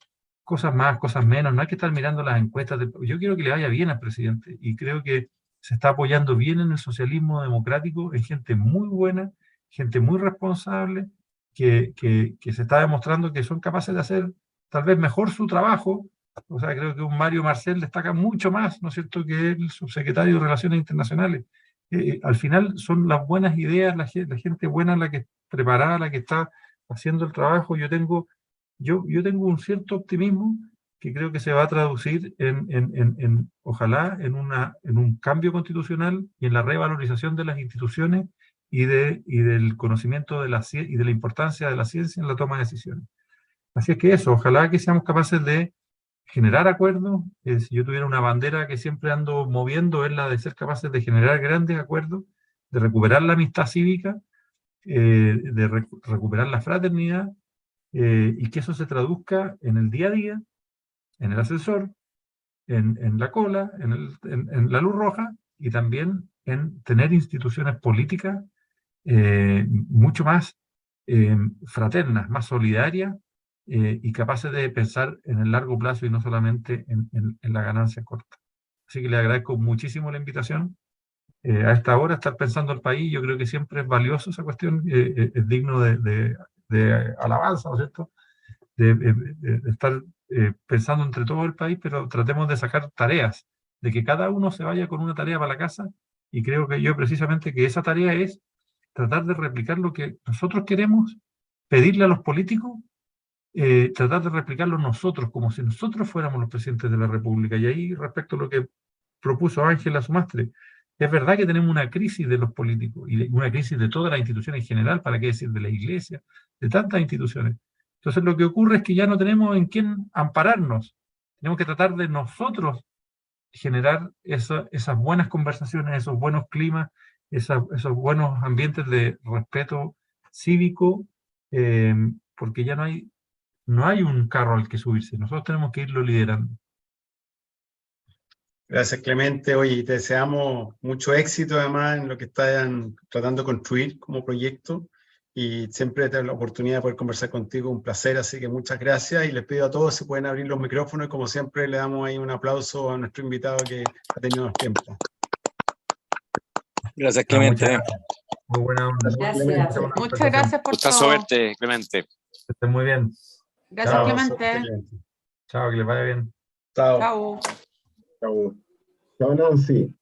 cosas más, cosas menos, no hay que estar mirando las encuestas. Yo quiero que le vaya bien al presidente, y creo que se está apoyando bien en el socialismo democrático, en gente muy buena, gente muy responsable, que se está demostrando que son capaces de hacer tal vez mejor su trabajo. O sea, creo que un Mario Marcel destaca mucho más, ¿no es cierto?, que el subsecretario de Relaciones Internacionales. Al final son las buenas ideas, la gente buena la que preparada, la que está haciendo el trabajo. Yo tengo un cierto optimismo que creo que se va a traducir ojalá en un cambio constitucional y en la revalorización de las instituciones y del conocimiento y de la importancia de la ciencia en la toma de decisiones. Así es que eso, ojalá que seamos capaces de generar acuerdos. Si yo tuviera una bandera que siempre ando moviendo, es la de ser capaces de generar grandes acuerdos, de recuperar la amistad cívica, de recuperar la fraternidad, y que eso se traduzca en el día a día, en el ascensor, en la cola, en la luz roja, y también en tener instituciones políticas mucho más fraternas, más solidarias, y capaces de pensar en el largo plazo y no solamente en la ganancia corta. Así que le agradezco muchísimo la invitación. A esta hora, estar pensando el país, yo creo que siempre es valioso esa cuestión, es digno de alabanza, ¿no es cierto?, de estar pensando entre todo el país, pero tratemos de sacar tareas, de que cada uno se vaya con una tarea para la casa, y creo que yo precisamente que esa tarea es tratar de replicar lo que nosotros queremos, pedirle a los políticos, tratar de replicarlo nosotros, como si nosotros fuéramos los presidentes de la República. Y ahí, respecto a lo que propuso Ángela Sumastre, es verdad que tenemos una crisis de los políticos, y una crisis de todas las instituciones en general, para qué decir de la Iglesia, de tantas instituciones. Entonces lo que ocurre es que ya no tenemos en quién ampararnos. Tenemos que tratar de nosotros generar esas buenas conversaciones, esos buenos climas, esos buenos ambientes de respeto cívico, porque ya no hay un carro al que subirse. Nosotros tenemos que irlo liderando. Gracias Clemente. Oye, y te deseamos mucho éxito además en lo que están tratando de construir como proyecto. y siempre tengo la oportunidad de poder conversar contigo, un placer, así que muchas gracias y les pido a todos si pueden abrir los micrófonos y como siempre le damos ahí un aplauso a nuestro invitado que ha tenido tiempo. Gracias, Clemente. Muy buena onda. Gracias. Muchas gracias por Gustazo todo. verte, Clemente. Que estés muy bien. Gracias, Chao. Clemente. Chao, que les vaya bien. Chao. Chao. Chao. Chao, Nancy.